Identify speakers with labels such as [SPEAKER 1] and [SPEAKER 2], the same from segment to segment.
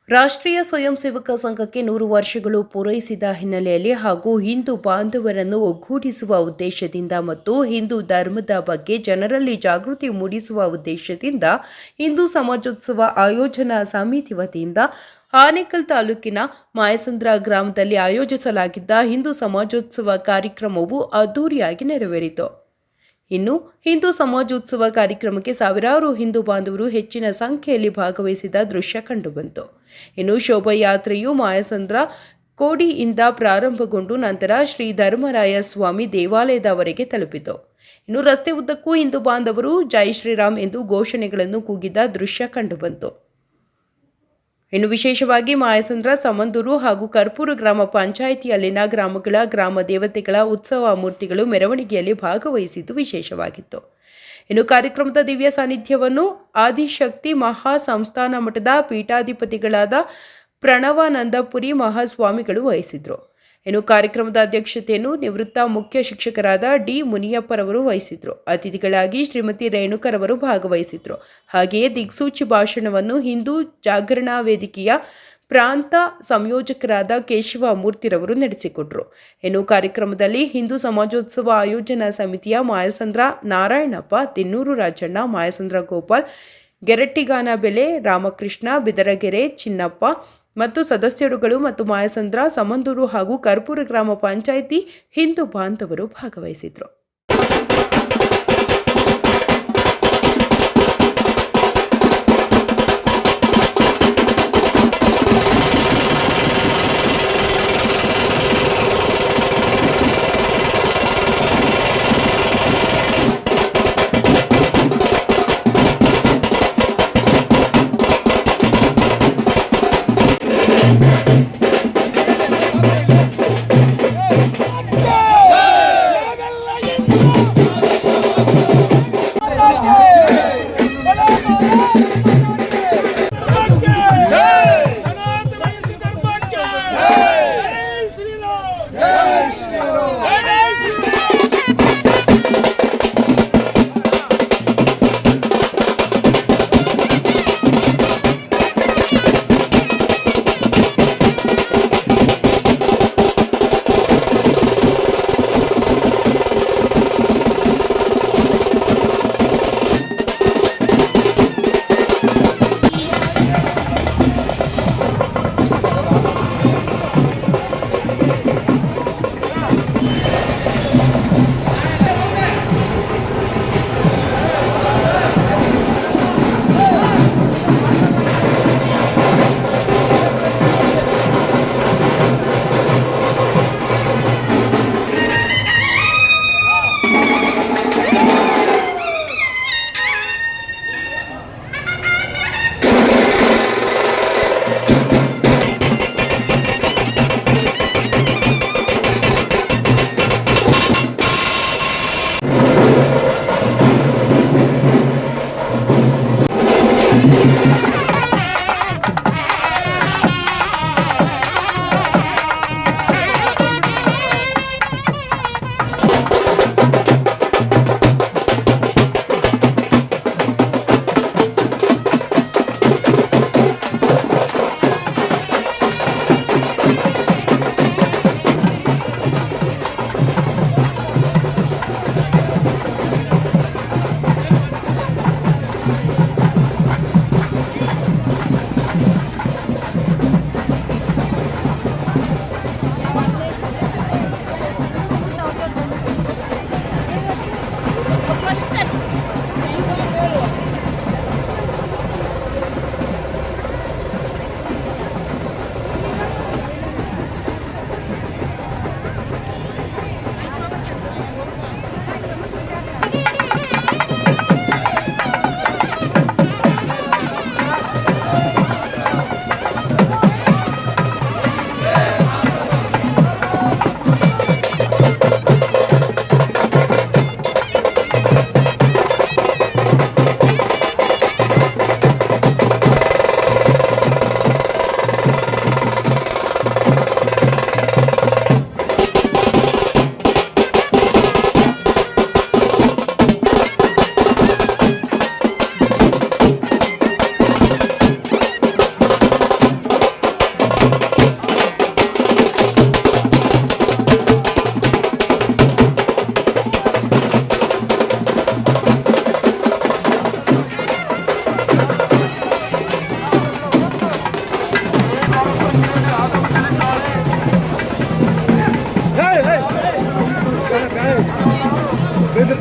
[SPEAKER 1] ರಾಷ್ಟ್ರೀಯ ಸ್ವಯಂ ಸೇವಕ ಸಂಘಕ್ಕೆ 100 ವರ್ಷಗಳು ಪೂರೈಸಿದ ಹಿನ್ನೆಲೆಯಲ್ಲಿ ಹಾಗೂ ಹಿಂದೂ ಬಾಂಧವರನ್ನು ಒಗ್ಗೂಡಿಸುವ ಉದ್ದೇಶದಿಂದ ಮತ್ತು ಹಿಂದೂ ಧರ್ಮದ ಬಗ್ಗೆ ಜನರಲ್ಲಿ ಜಾಗೃತಿ ಮೂಡಿಸುವ ಉದ್ದೇಶದಿಂದ ಹಿಂದೂ ಸಮಾಜೋತ್ಸವ ಆಯೋಜನಾ ಸಮಿತಿ ವತಿಯಿಂದ ಆನೇಕಲ್ ತಾಲೂಕಿನ ಮಾಯಸಂದ್ರ ಗ್ರಾಮದಲ್ಲಿ ಆಯೋಜಿಸಲಾಗಿದ್ದ ಹಿಂದೂ ಸಮಾಜೋತ್ಸವ ಕಾರ್ಯಕ್ರಮವು ಅದ್ದೂರಿಯಾಗಿ ನೆರವೇರಿತು. ಇನ್ನು ಹಿಂದೂ ಸಮಾಜೋತ್ಸವ ಕಾರ್ಯಕ್ರಮಕ್ಕೆ ಸಾವಿರಾರು ಹಿಂದೂ ಬಾಂಧವರು ಹೆಚ್ಚಿನ ಸಂಖ್ಯೆಯಲ್ಲಿ ಭಾಗವಹಿಸಿದ ದೃಶ್ಯ ಕಂಡುಬಂತು. ಇನ್ನು ಶೋಭಾಯಾತ್ರೆಯು ಮಾಯಸಂದ್ರ ಕೋಡಿಯಿಂದ ಪ್ರಾರಂಭಗೊಂಡು ನಂತರ ಶ್ರೀ ಧರ್ಮರಾಯ ಸ್ವಾಮಿ ದೇವಾಲಯದವರೆಗೆ ತಲುಪಿತು. ಇನ್ನು ರಸ್ತೆ ಉದ್ದಕ್ಕೂ ಹಿಂದೂ ಬಾಂಧವರು ಜೈ ಶ್ರೀರಾಮ್ ಎಂದು ಘೋಷಣೆಗಳನ್ನು ಕೂಗಿದ ದೃಶ್ಯ ಕಂಡುಬಂತು. ಇನ್ನು ವಿಶೇಷವಾಗಿ ಮಾಯಸಂದ್ರ, ಸಮಂದೂರು ಹಾಗೂ ಕರ್ಪೂರ ಗ್ರಾಮ ಪಂಚಾಯಿತಿಯಲ್ಲಿನ ಗ್ರಾಮಗಳ ಗ್ರಾಮ ದೇವತೆಗಳ ಉತ್ಸವ ಮೂರ್ತಿಗಳು ಮೆರವಣಿಗೆಯಲ್ಲಿ ಭಾಗವಹಿಸಿದ್ದು ವಿಶೇಷವಾಗಿತ್ತು. ಇನ್ನು ಕಾರ್ಯಕ್ರಮದ ದಿವ್ಯ ಸಾನ್ನಿಧ್ಯವನ್ನು ಆದಿಶಕ್ತಿ ಮಹಾ ಸಂಸ್ಥಾನ ಮಠದ ಪೀಠಾಧಿಪತಿಗಳಾದ ಪ್ರಣವಾನಂದಪುರಿ ಮಹಾಸ್ವಾಮಿಗಳು ವಹಿಸಿದ್ರು. ಇನ್ನು ಕಾರ್ಯಕ್ರಮದ ಅಧ್ಯಕ್ಷತೆಯನ್ನು ನಿವೃತ್ತ ಮುಖ್ಯ ಶಿಕ್ಷಕರಾದ ಡಿ ಮುನಿಯಪ್ಪರವರು ವಹಿಸಿದ್ರು. ಅತಿಥಿಗಳಾಗಿ ಶ್ರೀಮತಿ ರೇಣುಕರವರು ಭಾಗವಹಿಸಿದ್ರು. ಹಾಗೆಯೇ ದಿಕ್ಸೂಚಿ ಭಾಷಣವನ್ನು ಹಿಂದೂ ಜಾಗರಣಾ ವೇದಿಕೆಯ ಪ್ರಾಂತ ಸಂಯೋಜಕರಾದ ಕೇಶವ ಮೂರ್ತಿರವರು ನಡೆಸಿಕೊಟ್ರು. ಇನ್ನು ಕಾರ್ಯಕ್ರಮದಲ್ಲಿ ಹಿಂದೂ ಸಮಾಜೋತ್ಸವ ಆಯೋಜನಾ ಸಮಿತಿಯ ಮಾಯಸಂದ್ರ ನಾರಾಯಣಪ್ಪ, ತಿನ್ನೂರು ರಾಜಣ್ಣ, ಮಾಯಸಂದ್ರ ಗೋಪಾಲ್, ಗೆರಟ್ಟಿಗಾನ ಬೆಲೆ ರಾಮಕೃಷ್ಣ, ಬಿದರಗೆರೆ ಚಿನ್ನಪ್ಪ ಮತ್ತು ಸದಸ್ಯರುಗಳು ಮತ್ತು ಮಾಯಸಂದ್ರ, ಸಮಂದೂರು ಹಾಗೂ ಕರ್ಪೂರ ಗ್ರಾಮ ಪಂಚಾಯಿತಿ ಹಿಂದೂ ಬಾಂಧವರು ಭಾಗವಹಿಸಿದರು.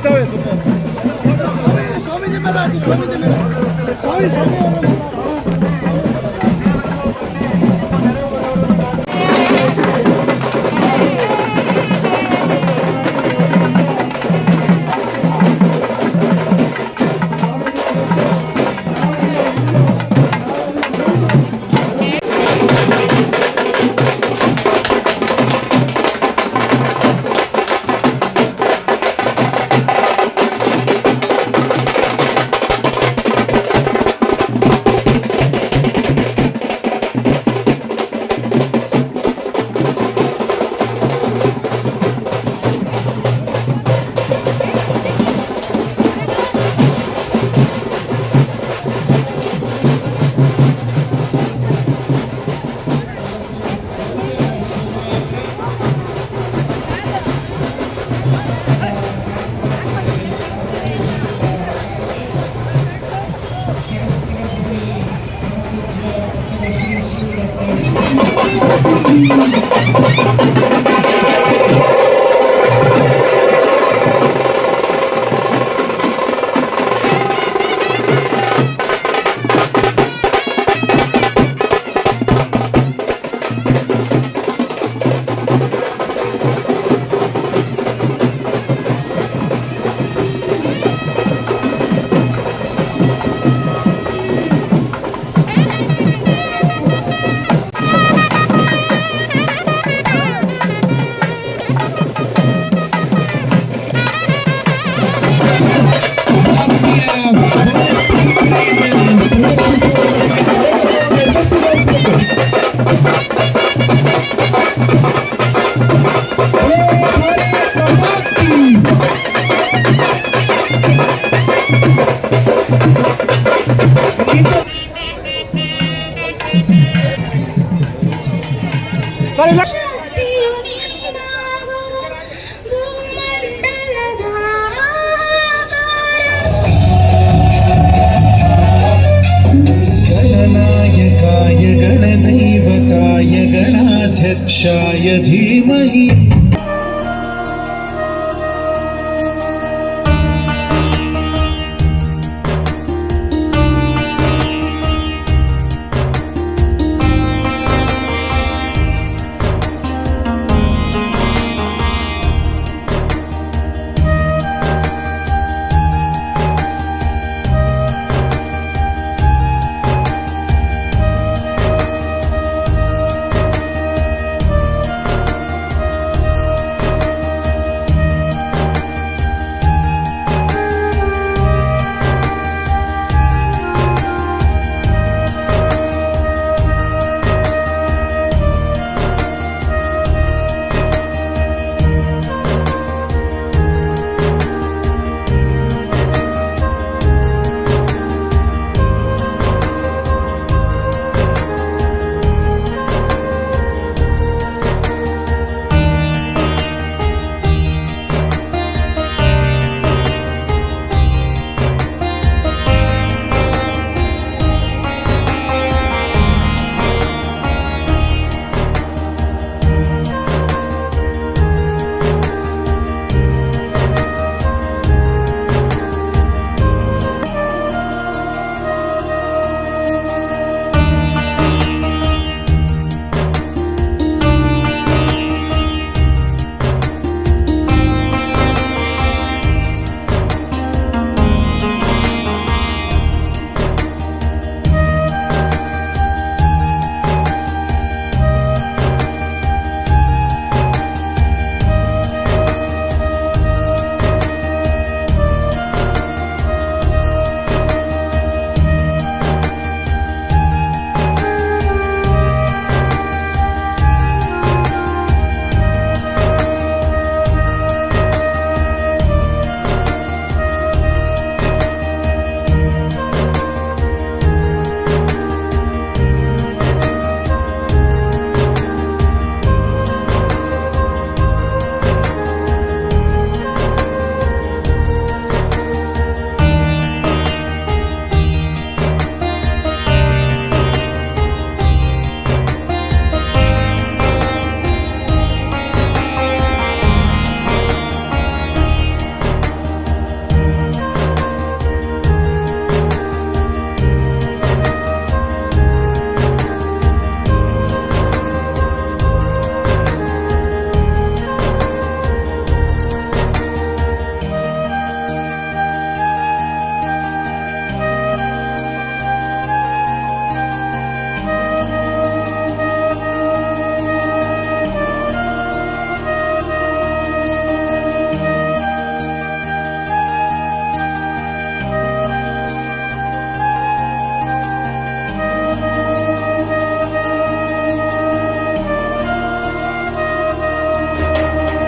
[SPEAKER 2] ಇರ್ತಾವೆ ಸುಮ್ಮನೆ. ಸ್ವಾಮೀಜಿ ಮೇಲೆ ಹಾಕಿ, ಸ್ವಾಮೀಜಿ ಮೇಲೆ ಸ್ವಾಮಿ ಸ್ವಾಮಿ
[SPEAKER 3] गणनायकाय गणदैवताय गणाध्यक्षाय धीमहि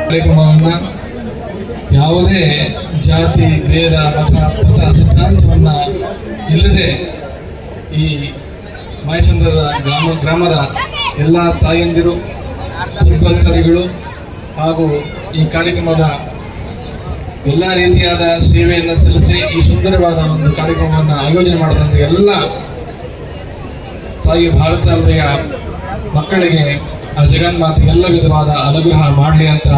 [SPEAKER 4] ಕಾರ್ಯಕ್ರಮವನ್ನು ಯಾವುದೇ ಜಾತಿ ಭೇದ ಮತ ಸಿದ್ಧಾಂತವನ್ನು ಇಲ್ಲದೆ ಈ ಮಾಯಸಂದ್ರದ ಗ್ರಾಮದ ಎಲ್ಲ ತಾಯಂದಿರು ಸದ್ಭಕ್ತರಿಗಳು ಹಾಗೂ ಈ ಕಾರ್ಯಕ್ರಮದ ಎಲ್ಲ ರೀತಿಯಾದ ಸೇವೆಯನ್ನು ಸಲ್ಲಿಸಿ ಈ ಸುಂದರವಾದ ಒಂದು ಕಾರ್ಯಕ್ರಮವನ್ನು ಆಯೋಜನೆ ಮಾಡಿದಂಥ ಎಲ್ಲ ತಾಯಿ ಭಾರತಾಂಬೆಯ ಮಕ್ಕಳಿಗೆ ಆ ಜಗನ್ಮಾತೆ ಎಲ್ಲ ವಿಧವಾದ ಅನುಗ್ರಹ ಮಾಡಲಿ ಅಂತ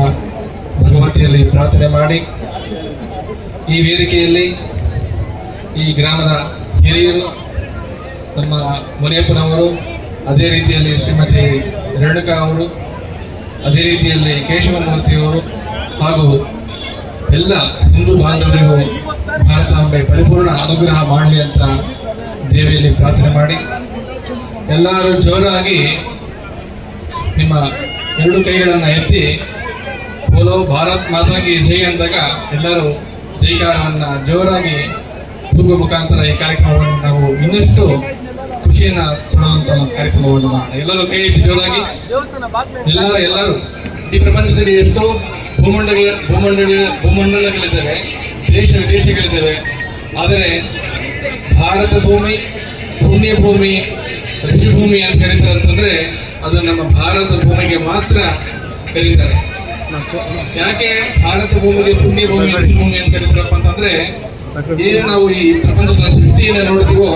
[SPEAKER 4] ಭಗವತಿಯಲ್ಲಿ ಪ್ರಾರ್ಥನೆ ಮಾಡಿ, ಈ ವೇದಿಕೆಯಲ್ಲಿ ಈ ಗ್ರಾಮದ ಹಿರಿಯರು ನಮ್ಮ ಮುನಿಯಪ್ಪನವರು, ಅದೇ ರೀತಿಯಲ್ಲಿ ಶ್ರೀಮತಿ ರೇಣುಕಾ ಅವರು, ಅದೇ ರೀತಿಯಲ್ಲಿ ಕೇಶವಮೂರ್ತಿಯವರು ಹಾಗೂ ಎಲ್ಲ ಹಿಂದೂ ಬಾಂಧವರಿಗೂ ಭಾರತಾಂಬೆ ಪರಿಪೂರ್ಣ ಅನುಗ್ರಹ ಮಾಡಲಿ ಅಂತ ದೇವಿಯಲ್ಲಿ ಪ್ರಾರ್ಥನೆ ಮಾಡಿ, ಎಲ್ಲರೂ ಜೋರಾಗಿ ನಿಮ್ಮ ಎರಡು ಕೈಗಳನ್ನು ಎತ್ತಿ ಬೋಲೋ ಭಾರತ್ ಮಾತಾ ಕಿ ಜೈ ಅಂದಾಗ ಎಲ್ಲರೂ ಜೈಕಾರವನ್ನು ಜೋರಾಗಿ ಕೂಗುವ ಮುಖಾಂತರ ಈ ಕಾರ್ಯಕ್ರಮವನ್ನು ನಾವು ಇನ್ನಷ್ಟು ಖುಷಿಯನ್ನು ತೊಗೊಳ್ಳುವಂಥ ಕಾರ್ಯಕ್ರಮವನ್ನು ಮಾಡೋಣ. ಎಲ್ಲರೂ ಕೈ ಎತ್ತಿ ಜೋರಾಗಿ ಎಲ್ಲರೂ ಈ ಪ್ರಪಂಚದಲ್ಲಿ ಎಷ್ಟೋ ಭೂಮಂಡಲಗಳಿದ್ದಾವೆ, ವಿದೇಶಗಳಿದ್ದಾವೆ. ಆದರೆ ಭಾರತ ಭೂಮಿ, ಪುಣ್ಯ ಭೂಮಿ, ಋಷಿಭೂಮಿ ಅಂತ ಕರೀತಾರೆ ಅಂತಂದ್ರೆ ಅದು ನಮ್ಮ ಭಾರತ ಭೂಮಿಗೆ ಮಾತ್ರ ಕರೀತಾರೆ. ಯಾಕೆ ಭಾರತ ಭೂಮಿಗೆ ಪುಣ್ಯ ಭೂಮಿ, ಋಷಿಭೂಮಿ ಅಂತ ಕರೀತಾರಪ್ಪ ಅಂತಂದ್ರೆ, ಏನು ನಾವು ಈ ಪ್ರಪಂಚದ ಸೃಷ್ಟಿಯನ್ನ ನೋಡ್ತೀವೋ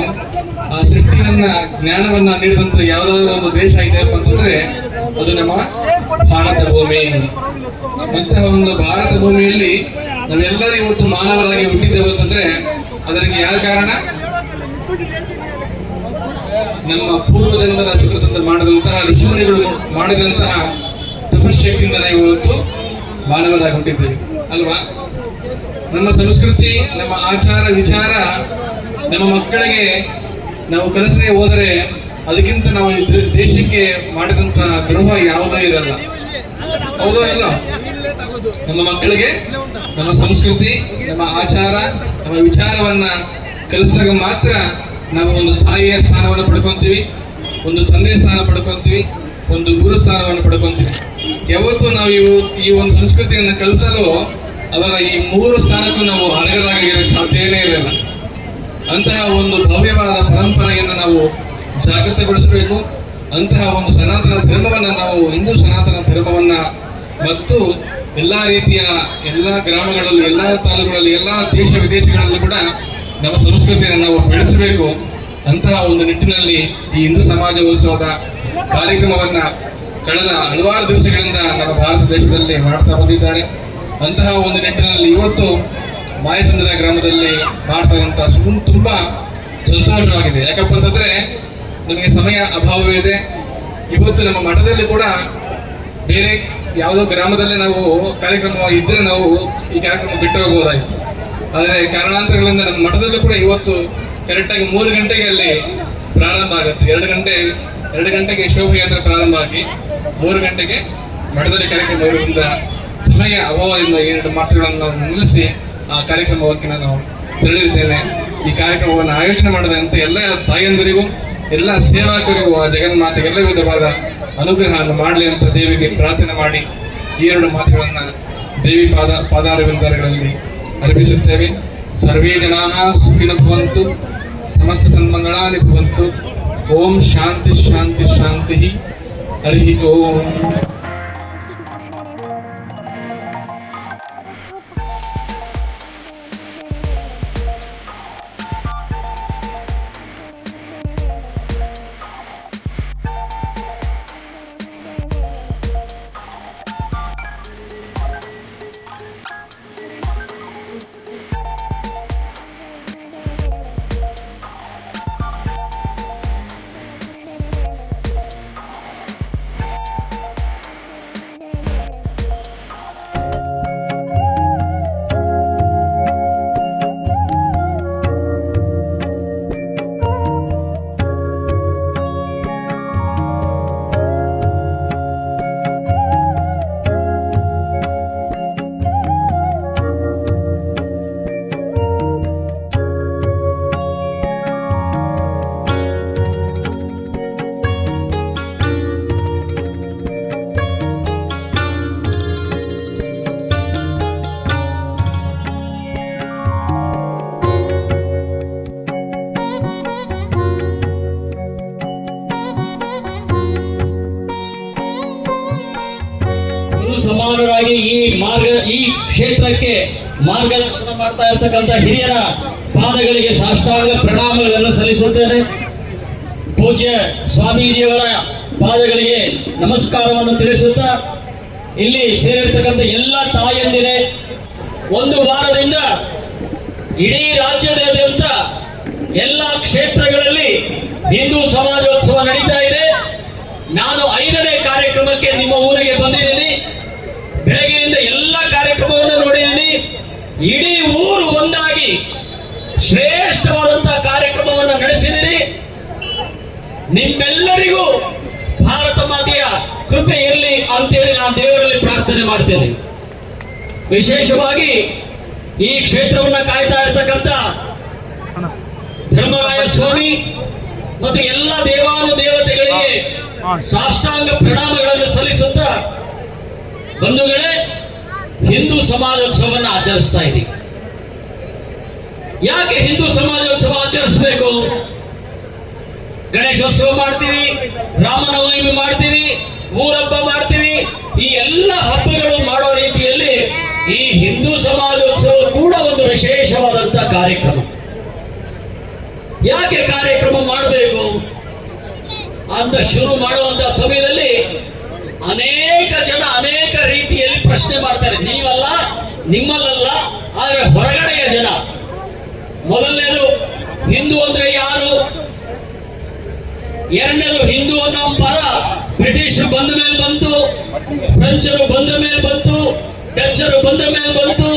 [SPEAKER 4] ಆ ಸೃಷ್ಟಿಯನ್ನ ಜ್ಞಾನವನ್ನ ನೀಡಿದಂತ ಯಾವ್ದಾದ್ರು ಒಂದು ದೇಶ ಇದೆಯಪ್ಪ ಅಂತಂದ್ರೆ ಅದು ನಮ್ಮ ಭಾರತ ಭೂಮಿ. ಅಂತಹ ಒಂದು ಭಾರತ ಭೂಮಿಯಲ್ಲಿ ನಾವೆಲ್ಲರೂ ಇವತ್ತು ಮಾನವರಾಗಿ ಹುಟ್ಟಿದ್ದೇವೆ ಅಂತಂದ್ರೆ ಅದಕ್ಕೆ ಯಾರ ಕಾರಣ? ನಮ್ಮ ಪೂರ್ವಜನ್ಮದ ಸುಕೃತದಿಂದ ಮಾಡಿದಂತಹ ಋಷಿಮುನಿಗಳು ಮಾಡಿದಂತಹ ತಪಶಕ್ತಿಯಿಂದ ನಾವು ಇವತ್ತು ಮಾನವರಾಗಿ ಹುಟ್ಟಿದ್ದೇವೆ ಅಲ್ವಾ? ನಮ್ಮ ಸಂಸ್ಕೃತಿ, ನಮ್ಮ ಆಚಾರ ವಿಚಾರ ನಮ್ಮ ಮಕ್ಕಳಿಗೆ ನಾವು ಕಲಿಸದೆ ಹೋದರೆ ಅದಕ್ಕಿಂತ ನಾವು ದೇಶಕ್ಕೆ ಮಾಡಿದಂತಹ ದ್ರೋಹ ಯಾವುದೂ ಇರಲ್ಲ. ಹೌದೋ ಇಲ್ಲ? ನಮ್ಮ ಮಕ್ಕಳಿಗೆ ನಮ್ಮ ಸಂಸ್ಕೃತಿ, ನಮ್ಮ ಆಚಾರ, ನಮ್ಮ ವಿಚಾರವನ್ನ ಕಲಿಸಿದಾಗ ಮಾತ್ರ ನಾವು ಒಂದು ತಾಯಿಯ ಸ್ಥಾನವನ್ನು ಪಡ್ಕೊಂತೀವಿ, ಒಂದು ತಂದೆಯ ಸ್ಥಾನ ಪಡ್ಕೊಂತೀವಿ, ಒಂದು ಗುರು ಸ್ಥಾನವನ್ನು ಪಡ್ಕೊಂತೀವಿ. ಯಾವತ್ತು ನಾವು ಈ ಒಂದು ಸಂಸ್ಕೃತಿಯನ್ನು ಕಲಿಸಲು ಅವಾಗ ಈ ಮೂರು ಸ್ಥಾನಕ್ಕೂ ನಾವು ಅರ್ಹರಾಗಿರಕ್ಕೆ ಸಾಧ್ಯವೇ ಇರಲ್ಲ. ಅಂತಹ ಒಂದು ಭವ್ಯವಾದ ಪರಂಪರೆಯನ್ನು ನಾವು ಜಾಗೃತಗೊಳಿಸಬೇಕು. ಅಂತಹ ಒಂದು ಸನಾತನ ಧರ್ಮವನ್ನು ನಾವು ಹಿಂದೂ ಸನಾತನ ಧರ್ಮವನ್ನ ಮತ್ತು ಎಲ್ಲ ರೀತಿಯ ಎಲ್ಲ ಗ್ರಾಮಗಳಲ್ಲಿ, ಎಲ್ಲ ತಾಲೂಕುಗಳಲ್ಲಿ, ಎಲ್ಲ ದೇಶ ವಿದೇಶಗಳಲ್ಲೂ ಕೂಡ ನಮ್ಮ ಸಂಸ್ಕೃತಿಯನ್ನು ನಾವು ಬೆಳೆಸಬೇಕು. ಅಂತಹ ಒಂದು ನಿಟ್ಟಿನಲ್ಲಿ ಈ ಹಿಂದೂ ಸಮಾಜೋತ್ಸವದ ಕಾರ್ಯಕ್ರಮವನ್ನ ಕಳೆದ ಹಲವಾರು ದಿವಸಗಳಿಂದ ನಮ್ಮ ಭಾರತ ದೇಶದಲ್ಲಿ ಮಾಡ್ತಾ ಬಂದಿದ್ದಾರೆ. ಅಂತಹ ಒಂದು ನಿಟ್ಟಿನಲ್ಲಿ ಇವತ್ತು ಮಾಯಸಂದ್ರ ಗ್ರಾಮದಲ್ಲಿ ಮಾಡ್ತಕ್ಕಂಥ ತುಂಬಾ ಸಂತೋಷವಾಗಿದೆ. ಯಾಕಪ್ಪ ಅಂತಂದ್ರೆ ನಮಗೆ ಸಮಯ ಅಭಾವವಿದೆ. ಇವತ್ತು ನಮ್ಮ ಮಠದಲ್ಲಿ ಕೂಡ ಬೇರೆ ಯಾವುದೋ ಗ್ರಾಮದಲ್ಲಿ ನಾವು ಕಾರ್ಯಕ್ರಮ ಇದ್ದರೆ ನಾವು ಈ ಕಾರ್ಯಕ್ರಮ ಬಿಟ್ಟು ಹೋಗಬಹುದಾಗಿತ್ತು. ಆದರೆ ಕಾರಣಾಂತರಗಳಿಂದ ನಮ್ಮ ಮಠದಲ್ಲೂ ಕೂಡ ಇವತ್ತು ಕರೆಕ್ಟಾಗಿ 3 ಗಂಟೆಗೆ ಅಲ್ಲಿ ಪ್ರಾರಂಭ ಆಗುತ್ತೆ. 2 ಗಂಟೆಗೆ ಶೋಭಾಯಾತ್ರೆ ಪ್ರಾರಂಭ ಆಗಿ 3 ಗಂಟೆಗೆ ಮಠದಲ್ಲಿ ಕಾರ್ಯಕ್ರಮ ಇರುವುದರಿಂದ ಸಮಯ ಅಭಾವದಿಂದ 2 ಮಾತುಗಳನ್ನು ನಾವು ನಿಲ್ಲಿಸಿ ಆ ಕಾರ್ಯಕ್ರಮಕ್ಕೆ ನಾನು ತೆರಳಿದ್ದೇನೆ. ಈ ಕಾರ್ಯಕ್ರಮವನ್ನು ಆಯೋಜನೆ ಮಾಡಿದಂತೆ ಎಲ್ಲ ತಾಯಂದಿರಿಗೂ, ಎಲ್ಲ ಸೇವಕರಿಗೂ ಆ ಜಗನ್ಮಾತೆ ಎಲ್ಲ ವಿಧವಾದ ಅನುಗ್ರಹವನ್ನು ಮಾಡಲಿ ಅಂತ ದೇವಿಗೆ ಪ್ರಾರ್ಥನೆ ಮಾಡಿ ಈ 2 ಮಾತುಗಳನ್ನು ದೇವಿ ಪಾದಾರವಿಂದಗಳಲ್ಲಿ ಅರ್ಪಿಸುತ್ತೇವೆ. ಸರ್ವೇ ಜನಾಃ ಸುಖಿನಃ ಭವಂತು, ಸಮಸ್ತ ಸನ್ಮಂಗಳಾನಿ ಭವಂತು. ಓಂ ಶಾಂತಿ ಶಾಂತಿ ಶಾಂತಿ. ಹರಿ ಓಂ.
[SPEAKER 5] ಸಮಾನರಾಗಿ ಈ ಕ್ಷೇತ್ರಕ್ಕೆ ಮಾರ್ಗದರ್ಶನ ಮಾಡ್ತಾ ಇರತಕ್ಕಂಥ ಹಿರಿಯರ ಪಾದಗಳಿಗೆ ಸಾಷ್ಟಾಂಗ ಪ್ರಣಾಮಗಳನ್ನು ಸಲ್ಲಿಸುತ್ತೇನೆ. ಪೂಜ್ಯ ಸ್ವಾಮೀಜಿಯವರ ಪಾದಗಳಿಗೆ ನಮಸ್ಕಾರವನ್ನು ತಿಳಿಸುತ್ತಾ, ಇಲ್ಲಿ ಸೇರಿರ್ತಕ್ಕಂಥ ಎಲ್ಲ ತಾಯಂದಿರೇ, ಒಂದು ವಾರದಿಂದ ಇಡೀ ರಾಜ್ಯದಾದ್ಯಂತ ಎಲ್ಲ ಕ್ಷೇತ್ರಗಳಲ್ಲಿ ಹಿಂದೂ ಸಮಾಜೋತ್ಸವ ನಡೀತಾ ಇದೆ. ನಾನು 5ನೇ ಕಾರ್ಯಕ್ರಮಕ್ಕೆ ನಿಮ್ಮ ಊರಿಗೆ ಬಂದಿದ್ದೀನಿ. ಬೆಳಗ್ಗೆಯಿಂದ ಎಲ್ಲ ಕಾರ್ಯಕ್ರಮವನ್ನು ನೋಡಿದ್ದೀನಿ. ಇಡೀ ಊರು ಒಂದಾಗಿ ಶ್ರೇಷ್ಠವಾದಂತಹ ಕಾರ್ಯಕ್ರಮವನ್ನು ನಡೆಸಿದಿರಿ. ನಿಮ್ಮೆಲ್ಲರಿಗೂ ಭಾರತ ಮಾತೆಯ ಕೃಪೆ ಇರಲಿ ಅಂತೇಳಿ ನಾನು ದೇವರಲ್ಲಿ ಪ್ರಾರ್ಥನೆ ಮಾಡ್ತೇನೆ. ವಿಶೇಷವಾಗಿ ಈ ಕ್ಷೇತ್ರವನ್ನ ಕಾಯ್ತಾ ಇರತಕ್ಕಂಥ ಧರ್ಮರಾಯ ಸ್ವಾಮಿ ಮತ್ತು ಎಲ್ಲ ದೇವಾನುದೇವತೆಗಳಿಗೆ ಸಾಷ್ಟಾಂಗ ಪ್ರಣಾಮಗಳನ್ನು ಸಲ್ಲಿಸುತ್ತಾ, ಬಂಧುಗಳೇ, ಹಿಂದೂ ಸಮಾಜೋತ್ಸವವನ್ನು ಆಚರಿಸ್ತಾ ಇದ್ದೀವಿ. ಯಾಕೆ ಹಿಂದೂ ಸಮಾಜೋತ್ಸವ ಆಚರಿಸಬೇಕು? ಗಣೇಶೋತ್ಸವ ಮಾಡ್ತೀವಿ, ರಾಮನವಮಿ ಮಾಡ್ತೀವಿ, ಊರಹಬ್ಬ ಮಾಡ್ತೀವಿ. ಈ ಎಲ್ಲ ಹಬ್ಬಗಳು ಮಾಡೋ ರೀತಿಯಲ್ಲಿ ಈ ಹಿಂದೂ ಸಮಾಜೋತ್ಸವ ಕೂಡ ಒಂದು ವಿಶೇಷವಾದಂತಹ ಕಾರ್ಯಕ್ರಮ. ಯಾಕೆ ಕಾರ್ಯಕ್ರಮ ಮಾಡಬೇಕು ಅಂತ ಶುರು ಮಾಡುವಂತಹ ಸಮಯದಲ್ಲಿ ಅನೇಕ ಜನ ಅನೇಕ ರೀತಿಯಲ್ಲಿ ಪ್ರಶ್ನೆ ಮಾಡ್ತಾರೆ. ನೀವಲ್ಲ, ನಿಮ್ಮಲ್ಲಲ್ಲ, ಆದರೆ ಹೊರಗಡೆಯ ಜನ. ಮೊದಲನೇದು, ಹಿಂದೂ ಅಂದ್ರೆ ಯಾರು? ಎರಡನೇದು, ಹಿಂದೂ ಅನ್ನೋ ಪದ ಬ್ರಿಟಿಷರು ಬಂದ ಮೇಲೆ ಬಂತು, ಫ್ರೆಂಚರು ಬಂದ ಮೇಲೆ ಬಂತು, ಡಚ್ಚರು ಬಂದ ಮೇಲೆ ಬಂತು,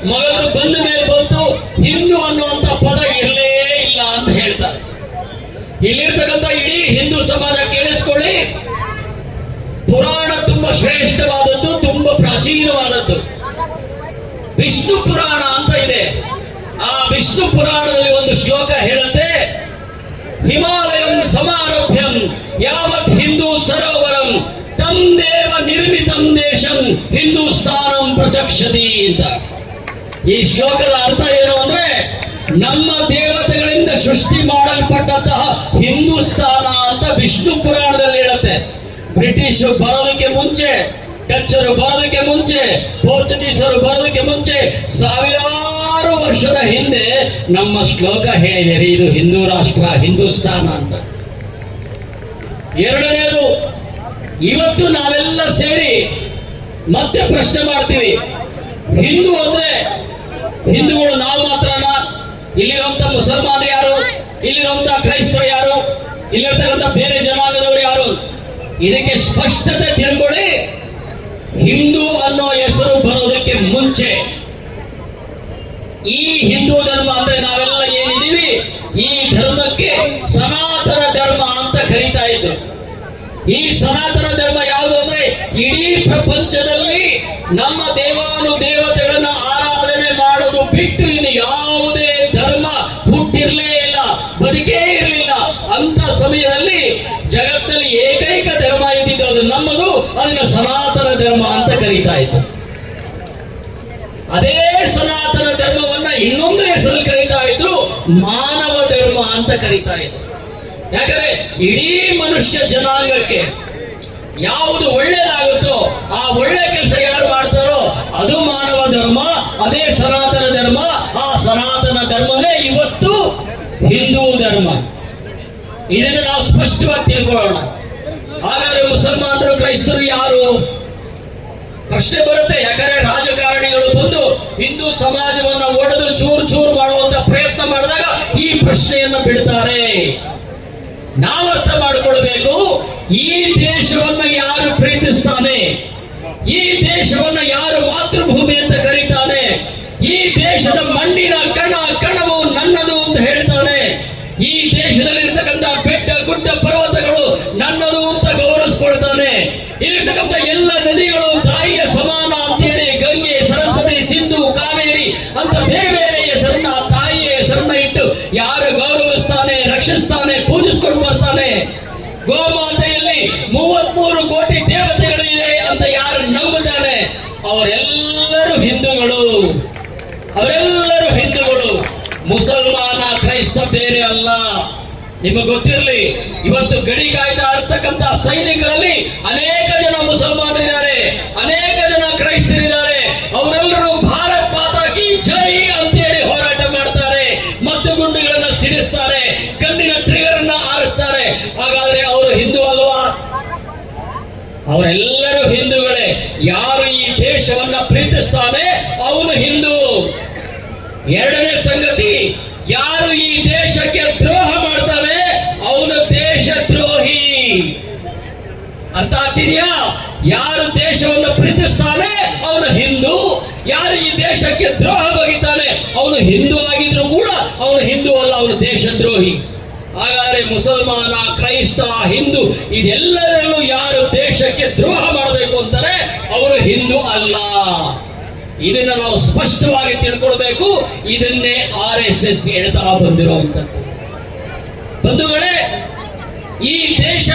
[SPEAKER 5] ಮೊಘಲರು ಬಂದ ಮೇಲೆ ಬಂತು. ಹಿಂದೂ ಅನ್ನುವಂತ ಪದ ಇರಲೇ ಇಲ್ಲ ಅಂತ ಹೇಳ್ತಾರೆ. ಇಲ್ಲಿರ್ತಕ್ಕಂಥ ಇಡೀ ಹಿಂದೂ ಸಮಾಜ ಕೇಳಿಸ್ಕೊಳ್ಳಿ, ಪುರಾಣ ತುಂಬಾ ಶ್ರೇಷ್ಠವಾದದ್ದು, ತುಂಬಾ ಪ್ರಾಚೀನವಾದದ್ದು. ವಿಷ್ಣು ಪುರಾಣ ಅಂತ ಇದೆ. ಆ ವಿಷ್ಣು ಪುರಾಣದಲ್ಲಿ ಒಂದು ಶ್ಲೋಕ ಹೇಳುತ್ತೆ, ಹಿಮಾಲಯಂ ಸಮಾರಭ್ಯಂ ಯಾವತ್ ಹಿಂದೂ ಸರೋವರಂ ತಂ ದೇವ ನಿರ್ಮಿತಂ ದೇಶಂ ಹಿಂದೂಸ್ತಾನಂ ಪ್ರಚಕ್ಷತಿ ಅಂತ. ಈ ಶ್ಲೋಕದ ಅರ್ಥ ಏನು ಅಂದ್ರೆ, ನಮ್ಮ ದೇವತೆಗಳಿಂದ ಸೃಷ್ಟಿ ಮಾಡಲ್ಪಟ್ಟಂತಹ ಹಿಂದೂಸ್ತಾನ ಅಂತ ವಿಷ್ಣು ಪುರಾಣದಲ್ಲಿ ಹೇಳುತ್ತೆ. ಬ್ರಿಟಿಷರು ಬರೋದಕ್ಕೆ ಮುಂಚೆ, ಡಚ್ಚರು ಬರೋದಕ್ಕೆ ಮುಂಚೆ, ಪೋರ್ಚುಗೀಸರು ಬರೋದಕ್ಕೆ ಮುಂಚೆ ಸಾವಿರಾರು ವರ್ಷದ ಹಿಂದೆ ನಮ್ಮ ಶ್ಲೋಕ ಹೇಳಿದೆ, ಇದು ಹಿಂದೂ ರಾಷ್ಟ್ರ, ಹಿಂದೂಸ್ತಾನ ಅಂತ. ಎರಡನೇದು, ಇವತ್ತು ನಾವೆಲ್ಲ ಸೇರಿ ಮತ್ತೆ ಪ್ರಶ್ನೆ ಮಾಡ್ತೀವಿ, ಹಿಂದೂ ಅಂದ್ರೆ ಹಿಂದೂಗಳು ನಾವು ಮಾತ್ರನ? ಇಲ್ಲಿರುವಂತ ಮುಸಲ್ಮಾನರು ಯಾರು? ಇಲ್ಲಿರುವಂತ ಕ್ರೈಸ್ತರು ಯಾರು? ಇಲ್ಲಿರ್ತಕ್ಕಂಥ ಬೇರೆ ಜನಾಂಗದವರು ಯಾರು? ಇದಕ್ಕೆ ಸ್ಪಷ್ಟತೆ ತಿಳ್ಕೊಳ್ಳಿ. ಹಿಂದೂ ಅನ್ನೋ ಹೆಸರು ಬರೋದಕ್ಕೆ ಮುಂಚೆ ಈ ಹಿಂದೂ ಧರ್ಮ ಅಂದ್ರೆ ನಾವೆಲ್ಲ ಏನಿದೀವಿ, ಈ ಧರ್ಮಕ್ಕೆ ಸನಾತನ ಧರ್ಮ ಅಂತ ಕರೀತಾ ಇದ್ರು. ಈ ಸನಾತನ ಧರ್ಮ ಯಾವುದು ಅಂದ್ರೆ, ಇಡೀ ಪ್ರಪಂಚದಲ್ಲಿ ನಮ್ಮ ದೇವಾನುದೇವತೆಗಳನ್ನ ಆರಾಧನೆ ಮಾಡೋದು ಬಿಟ್ಟು ಇನ್ನು ಯಾವುದೇ ಧರ್ಮ ಹುಟ್ಟಿರ್ಲೇ ಇಲ್ಲ, ಬದುಕೇ ಇರಲಿಲ್ಲ. ಅಂತ ಸಮಯದಲ್ಲಿ ಜಗತ್ತಲ್ಲಿ ಏಕೈಕ ಧರ್ಮ ಇದ್ದಿದ್ದು ಅದು ನಮ್ಮದು, ಅದನ್ನ ಸನಾತನ ಧರ್ಮ ಅಂತ ಕರೀತಾ ಇತ್ತು. ಅದೇ ಸನಾತನ ಧರ್ಮವನ್ನ ಇನ್ನೊಂದು ಹೆಸರು ಕರೀತಾ ಇದ್ರು, ಮಾನವ ಧರ್ಮ ಅಂತ ಕರೀತಾ ಇದ್ರು. ಯಾಕಂದ್ರೆ ಇಡೀ ಮನುಷ್ಯ ಜನಾಂಗಕ್ಕೆ ಯಾವುದು ಒಳ್ಳೇದಾಗುತ್ತೋ ಆ ಒಳ್ಳೆ ಕೆಲಸ ಯಾರು ಮಾಡ್ತಾರೋ ಅದು ಮಾನವ ಧರ್ಮ, ಅದೇ ಸನಾತನ ಧರ್ಮ. ಆ ಸನಾತನ ಧರ್ಮವೇ ಇವತ್ತು ಹಿಂದೂ ಧರ್ಮ. ಇದನ್ನು ನಾವು ಸ್ಪಷ್ಟವಾಗಿ ತಿಳ್ಕೊಳ್ಳೋಣ. ಹಾಗಾದ್ರೆ ಮುಸಲ್ಮಾನರು, ಕ್ರೈಸ್ತರು ಯಾರು? ಪ್ರಶ್ನೆ ಬರುತ್ತೆ. ಯಾಕಂದ್ರೆ ರಾಜಕಾರಣಿಗಳು ಬಂದು ಹಿಂದೂ ಸಮಾಜವನ್ನ ಒಡೆದು ಚೂರು ಚೂರು ಮಾಡುವಂತ ಪ್ರಯತ್ನ ಮಾಡಿದಾಗ ಈ ಪ್ರಶ್ನೆಯನ್ನ ಬಿಡ್ತಾರೆ. ನಾವು ಅರ್ಥ ಮಾಡಿಕೊಳ್ಬೇಕು, ಈ ದೇಶವನ್ನ ಯಾರು ಪ್ರೀತಿಸ್ತಾನೆ, ಈ ದೇಶವನ್ನ ಯಾರು ಮಾತೃಭೂಮಿ ಅಂತ ಕರೀತಾನೆ, ಈ ದೇಶದ ಮಣ್ಣಿನ ಕಣ ಕಣವು ನನ್ನದು ಅಂತ ಹೇಳ್ತಾನೆ, ಈ ದೇಶದಲ್ಲಿರ್ತಕ್ಕಂಥ ಬೆಟ್ಟ ಗುಡ್ಡ ಪರ್ವತಗಳು ನನ್ನದು ಅಂತ ಗೌರವಿಸ್ಕೊಳ್ತಾನೆ, ಇಲ್ಲಿರ್ತಕ್ಕಂಥ ಎಲ್ಲ ನದಿಗಳು ತಾಯಿಯ ಸಮಾನ ಅಂತೇಳಿ ಗಂಗೆ, ಸರಸ್ವತಿ, ಸಿಂಧು, ಕಾವೇರಿ ಅಂತ ಬೇರೆ ಬೇರೆ ಹೆಸರನ್ನ, ತಾಯಿಯ ಹೆಸರನ್ನ ಇಟ್ಟು ಯಾರು ಗೌರವಿಸ್ತಾನೆ, ರಕ್ಷಿಸ್ತಾನೆ, ಪೂಜಿಸ್ಕೊಂಡು ಬರ್ತಾನೆ, ಗೋಮಾತೆಯಲ್ಲಿ 33 ಕೋಟಿ ದೇವತೆಗಳಿದೆ ಅಂತ ಯಾರು ನಂಬುತ್ತಾನೆ, ಅವರೆಲ್ಲರೂ ಹಿಂದೂಗಳು. ಅವರೆಲ್ಲರೂ ಹಿಂದೂಗಳು. ಮುಸಲ್ಮಾನ, ಕ್ರೈಸ್ತ ಬೇರೆ ಅಲ್ಲ. ನಿಮಗೆ ಗೊತ್ತಿರಲಿ, ಇವತ್ತು ಗಡಿ ಕಾಯ್ತಾ ಇರ್ತಕ್ಕಂಥ ಸೈನಿಕರಲ್ಲಿ ಅನೇಕ ಜನ ಮುಸಲ್ಮಾನರಿದ್ದಾರೆ, ಅನೇಕ ಜನ ಕ್ರೈಸ್ತರಿದ್ದಾರೆ. ಅವರೆಲ್ಲರೂ ಭಾರತ್ ಮಾತಾ ಕಿ ಜೈ ಅಂತೇಳಿ ಹೋರಾಟ ಮಾಡ್ತಾರೆ, ಮದ್ದು ಗುಂಡುಗಳನ್ನ ಸಿಡಿಸ್ತಾರೆ, ಕಣ್ಣಿನ ಟ್ರಿಗರ್ ಅನ್ನ ಆರಿಸ್ತಾರೆ. ಹಾಗಾದ್ರೆ ಅವರು ಹಿಂದೂ ಅಲ್ವಾ? ಅವರೆಲ್ಲರೂ ಹಿಂದೂಗಳೇ. ಯಾರು ಈ ದೇಶವನ್ನ ಪ್ರೀತಿಸ್ತಾನೆ ಅವನು ಹಿಂದೂ. ಎರಡನೇ ಸಂಗತಿ, ಯಾರು ಈ ದೇಶಕ್ಕೆ ದ್ರೋಹ ಮಾಡ್ತಾನೆ ಅವನು ದೇಶದ್ರೋಹಿ. ಅರ್ಥ ಆಗ್ತಿದೆಯಾ? ಯಾರು ದೇಶವನ್ನು ಪ್ರೀತಿಸ್ತಾನೆ ಅವನು ಹಿಂದೂ, ಯಾರು ಈ ದೇಶಕ್ಕೆ ದ್ರೋಹ ಬಗೆತಾನೆ ಅವನು ಹಿಂದೂ ಆಗಿದ್ರು ಕೂಡ ಅವನು ಹಿಂದೂ ಅಲ್ಲ, ಅವನು ದೇಶದ್ರೋಹಿ. ಹಾಗಾದ್ರೆ ಮುಸಲ್ಮಾನ, ಕ್ರೈಸ್ತ, ಹಿಂದೂ ಇದೆಲ್ಲರಲ್ಲೂ ಯಾರು ದೇಶಕ್ಕೆ ದ್ರೋಹ ಮಾಡಬೇಕು ಅಂತಾರೆ ಅವರು ಹಿಂದೂ ಅಲ್ಲ. ಇದನ್ನ ನಾವು ಸ್ಪಷ್ಟವಾಗಿ ತಿಳ್ಕೊಳ್ಬೇಕು. ಇದನ್ನೇ RSS ಹೇಳ್ತಾ ಬಂದಿರುವಂತದ್ದು. ಬಂಧುಗಳೇ, ಈ ದೇಶ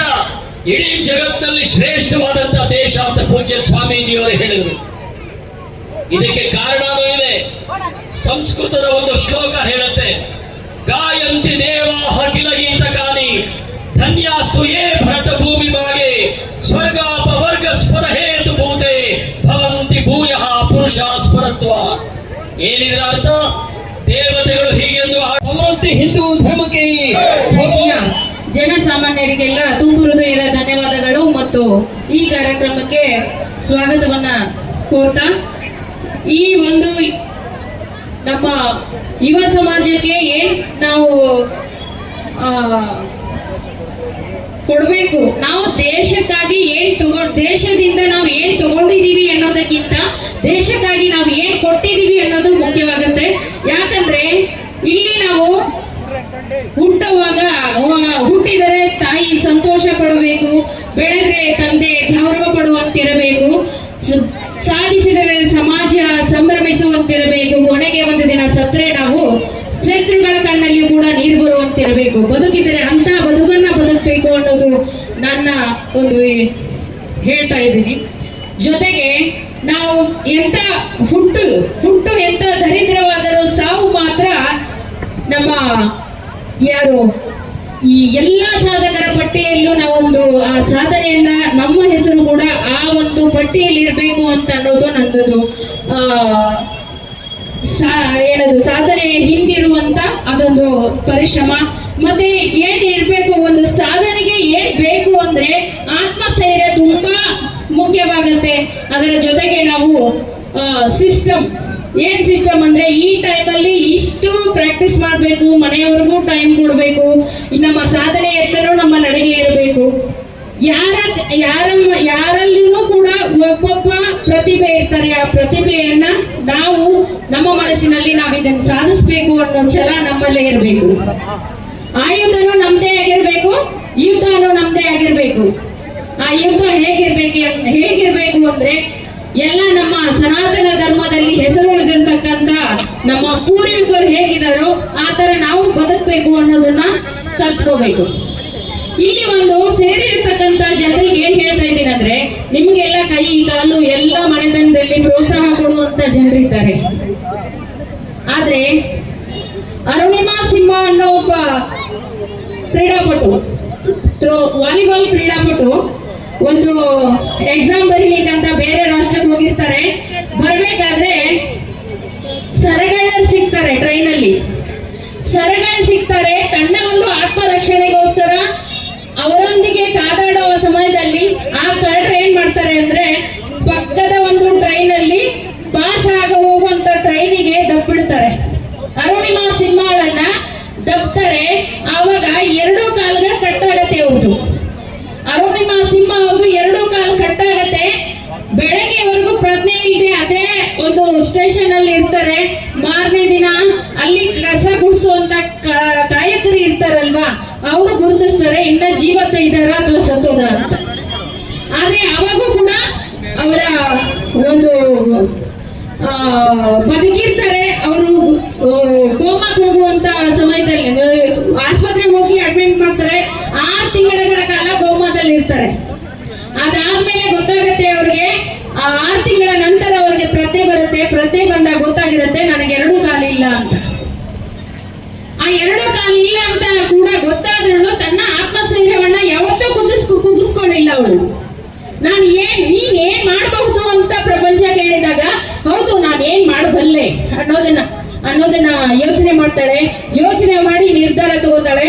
[SPEAKER 5] ಇಡೀ ಜಗತ್ತಿನಲ್ಲಿ ಶ್ರೇಷ್ಠವಾದಂತಹ ದೇಶ ಅಂತ ಪೂಜ್ಯ ಸ್ವಾಮೀಜಿಯವರು ಹೇಳಿದರು. ಇದಕ್ಕೆ ಕಾರಣನೂ ಇದೆ. ಸಂಸ್ಕೃತದ ಒಂದು ಶ್ಲೋಕ ಹೇಳುತ್ತೆ, ಗಾಯಂತಿ ದೇವಾಹ ಕಿಲ ಗೀತಕಾನಿ ಧನ್ಯಾಸ್ತು ಯೇ ಭರತ ಭೂಮಿ ಭಾಗೆ ಸ್ವರ್ಗಾಪವರ್ಗ ಸ್ಪರ ಹೇತು ಭೂತೆ ಭವಂತಿ ಭೂಯಃ ಪುರುಷ ಸ್ಪರತ್ವ. ಏನಿದ್ರ ಅರ್ಥ? ದೇವತೆಗಳು ಹೀಗೆಂದು ಸಮೃದ್ಧಿ ಹಿಂದೂ ಧರ್ಮಕ್ಕೆ.
[SPEAKER 6] ಜನಸಾಮಾನ್ಯರಿಗೆಲ್ಲ ತುಂಬು ಹೃದಯದ ಧನ್ಯವಾದಗಳು ಮತ್ತು ಈ ಕಾರ್ಯಕ್ರಮಕ್ಕೆ ಸ್ವಾಗತವನ್ನ ಕೋರ್ತಾ, ಈ ಒಂದು ನಮ್ಮ ಯುವ ಸಮಾಜಕ್ಕೆ ಏನ್ ನಾವು ಕೊಡ್ಬೇಕು, ನಾವು ದೇಶಕ್ಕಾಗಿ ದೇಶದಿಂದ ನಾವು ಏನ್ ತಗೊಂಡಿದೀವಿ ಅನ್ನೋದಕ್ಕಿಂತ ದೇಶಕ್ಕಾಗಿ ನಾವು ಏನ್ ಕೊಟ್ಟಿದೀವಿ ಅನ್ನೋದು ಮುಖ್ಯವಾಗುತ್ತೆ. ಯಾಕಂದ್ರೆ ಇಲ್ಲಿ ನಾವು ಹುಟ್ಟುವಾಗ ಹುಟ್ಟಿದರೆ ತಾಯಿ ಸಂತೋಷ ಪಡಬೇಕು, ಬೆಳೆದ್ರೆ ತಂದೆ ಗೌರವ ಪಡುವಂತಿರಬೇಕು, ಸಾಧಿಸಿದರೆ ಸಮಾಜ ಸಂಭ್ರಮಿಸುವಂತಿರಬೇಕು, ಕೊನೆಗೆ ಒಂದು ದಿನ ಸತ್ರೆ ನಾವು ಶತ್ರುಗಳ ಕಣ್ಣಲ್ಲಿ ಕೂಡ ನೀರು ಬರುವಂತಿರಬೇಕು. ಬದುಕಿದರೆ ಅಂತ ಬದುಕನ್ನ ಬದುಕಬೇಕು ಅನ್ನೋದು ನನ್ನ ಒಂದು ಹೇಳ್ತಾ ಇದ್ದೀನಿ. ಜೊತೆಗೆ ನಾವು ಎಂತ ಹುಟ್ಟು ಎಂತ ದರಿದ್ರವಾದರೂ ಸಾವು ಮಾತ್ರ ನಮ್ಮ ಯಾರು ಈ ಎಲ್ಲ ಸಾಧಕರ ಪಟ್ಟಿಯಲ್ಲೂ ನಾವೊಂದು ಆ ಸಾಧನೆಯನ್ನ ನಮ್ಮ ಹೆಸರು ಕೂಡ ಆ ಒಂದು ಪಟ್ಟಿಯಲ್ಲಿ ಇರಬೇಕು ಅಂತ ಅನ್ನೋದು ನನ್ನದು ಏನದು ಸಾಧನೆ ಹಿಂದಿರುವಂತ ಅದೊಂದು ಪರಿಶ್ರಮ. ಮತ್ತೆ ಏನ್ ಇರ್ಬೇಕು, ಒಂದು ಸಾಧನೆಗೆ ಏನ್ ಬೇಕು ಅಂದ್ರೆ ಆತ್ಮಸ್ಥೈರ್ಯ ತುಂಬಾ ಮುಖ್ಯವಾಗುತ್ತೆ. ಅದರ ಜೊತೆಗೆ ನಾವು ಸಿಸ್ಟಮ್ ಅಂದ್ರೆ ಈ ಟೈಮಲ್ಲಿ ಇಷ್ಟು ಪ್ರಾಕ್ಟೀಸ್ ಮಾಡಬೇಕು, ಮನೆಯವರೆಗೂ ಟೈಮ್ ಕೊಡಬೇಕು, ನಮ್ಮ ಸಾಧನೆ ಎತ್ತರೂ ನಮ್ಮ ನಡೆಗೆ ಇರಬೇಕು. ಯಾರಲ್ಲೂ ಕೂಡ ಒಬ್ಬೊಬ್ಬ ಪ್ರತಿಭೆ ಇರ್ತಾರೆ. ಆ ಪ್ರತಿಭೆಯನ್ನ ನಾವು ನಮ್ಮ ಮನಸ್ಸಿನಲ್ಲಿ ನಾವು ಇದನ್ನು ಸಾಧಿಸ್ಬೇಕು ಅನ್ನೋ ಛಲ ನಮ್ಮಲ್ಲೇ ಇರಬೇಕು. ಆಯುಧನೂ ನಮ್ದೇ ಆಗಿರ್ಬೇಕು, ಯುದ್ಧನೂ ನಮ್ದೇ ಆಗಿರ್ಬೇಕು. ಆ ಯುದ್ಧ ಹೇಗಿರ್ಬೇಕು ಅಂದ್ರೆ ಎಲ್ಲ ನಮ್ಮ ಸನಾತನ ಧರ್ಮದಲ್ಲಿ ಹೆಸರು ಉಳಿದಿರ್ತಕ್ಕಂಥ ನಮ್ಮ ಪೂರ್ವಿಕರು ಹೇಗಿದ್ದಾರೋ ಆ ತರ ನಾವು ಬದುಕಬೇಕು ಅನ್ನೋದನ್ನ ಕಲ್ತ್ಕೋಬೇಕು. ಇಲ್ಲಿ ಒಂದು ಸೇರಿರ್ತಕ್ಕಂಥ ಜನರಿಗೆ ಏನ್ ಹೇಳ್ತಾ ಇದ್ದೀನಿ ಅಂದ್ರೆ, ನಿಮ್ಗೆಲ್ಲ ಕೈ ಕಾಲು ಎಲ್ಲ ಮನೆತನದಲ್ಲಿ ಪ್ರೋತ್ಸಾಹ ಕೊಡುವಂತ ಜನರಿದ್ದಾರೆ. ಆದ್ರೆ ಅರುಣಿಮಾ ಸಿಂಹ ಅನ್ನೋ ಒಬ್ಬ ಕ್ರೀಡಾಪಟು, ವಾಲಿಬಾಲ್ ಕ್ರೀಡಾಪಟು ಒಂದು ಎಕ್ಸಾಮ್ ಬರೀಲಿಕ್ಕಂತ ಬೇರೆ ರಾಷ್ಟ್ರಕ್ಕೆ ಹೋಗಿರ್ತಾರೆ. ಬರ್ಬೇಕಾದ್ರೆ ಸರಗಳು ಸಿಗ್ತಾರೆ, ಟ್ರೈನಲ್ಲಿ ಸರಗಳು ಸಿಗ್ತಾರೆ. ತನ್ನ ಒಂದು ಆತ್ಮರಕ್ಷಣೆಗೋಸ್ಕರ ಅವರೊಂದಿಗೆ ಕಾದಾಡುವ ಸಮಯದಲ್ಲಿ ಆ ಕಳ್ಳರು ಏನ್ ಮಾಡ್ತಾರೆ ಅಂದ್ರೆ, ಪಕ್ಕದ ಒಂದು ಟ್ರೈನಲ್ಲಿ ಪಾಸ್ ಆಗ ಹೋಗುವಂತ ಟ್ರೈನಿಗೆ ದಬ್ಬಿಡ್ತಾರೆ. ಅರುಣಿಮಾ ಸಿಂಹಳನ್ನ ದಬ್ತಾರೆ. ಆವಾಗ 2 ಕಾಲುಗಳು ಕಟ್ಟಾಗತ್ತೆ ಅವ್ರದ್ದು. ಅರುಣಿಮಾ ಸಿಂಹ ಅವ್ರದ್ದು 2 ಕಾಲು ಕಟ್ಟಾಗತ್ತೆ. ಬೆಳಗ್ಗೆವರೆಗೂ ಪ್ರಜ್ಞೆ ಇದೆ, ಅದೇ ಒಂದು ಸ್ಟೇಷನ್ ಅಲ್ಲಿ ಇರ್ತಾರೆ. ಮಾರನೇ ದಿನ ಅಲ್ಲಿ ಕಸ ಗುಡಿಸುವಂತ ಕಾಯಕರು ಇರ್ತಾರಲ್ವಾ, ಅವ್ರು ಗುರುತಿಸ್ತಾರೆ ಇನ್ನ ಜೀವತ್ತ ಇದ್ದಾರ ಅಥವಾ ಸತ್ತೋದ್ರ ಅಂತ. ಆದ್ರೆ ಅವಾಗೂ ಕೂಡ ಅವರ ಒಂದು ಬದುಕಿರ್ತಾರೆ. ಅವರು ಕೋಮಾಕ್ ಹೋಗುವಂತ ಸಮಯದಲ್ಲಿ ಆಸ್ಪತ್ರೆಗೆ ಹೋಗಿ ಅಡ್ಮಿಟ್ ಮಾಡ್ತಾರೆ. 6 ತಿಂಗಳ ಕಾಲ ಕೋಮಾದಲ್ಲಿ ಇರ್ತಾರೆ. ಅದಾದ್ಮೇಲೆ ಗೊತ್ತಾಗತ್ತೆ ಅವ್ರಿಗೆ, 6 ತಿಂಗಳ ನಂತರ ಅವ್ರಿಗೆ ಪ್ರಜ್ಞೆ ಬರುತ್ತೆ. ಪ್ರಜ್ಞೆ ಬಂದಾಗ ಗೊತ್ತಾಗಿರುತ್ತೆ ನನಗೆ 2 ಕಾಲು ಇಲ್ಲ ಅಂತ. ಆ ಎರಡು ಕಾಲು ಇಲ್ಲ ಅಂತ ಕೂಡ ಗೊತ್ತಾದ್ರೂ ತನ್ನ ಆತ್ಮಸ್ಥೈರ್ಯವನ್ನ ಯಾವತ್ತೂ ಕುಗ್ಗಿಸ್ಕೊಂಡಿಲ್ಲ ಅವಳು. ನೀನ್ ಏನ್ ಮಾಡಬಹುದು ಅಂತ ಪ್ರಪಂಚ ಕೇಳಿದಾಗ ಹೌದು ನಾನು ಏನ್ ಮಾಡಬಲ್ಲೆ ಅನ್ನೋದನ್ನ ಯೋಚನೆ ಮಾಡ್ತಾಳೆ. ಯೋಚನೆ ಮಾಡಿ ನಿರ್ಧಾರ ತಗೋತಾಳೆ.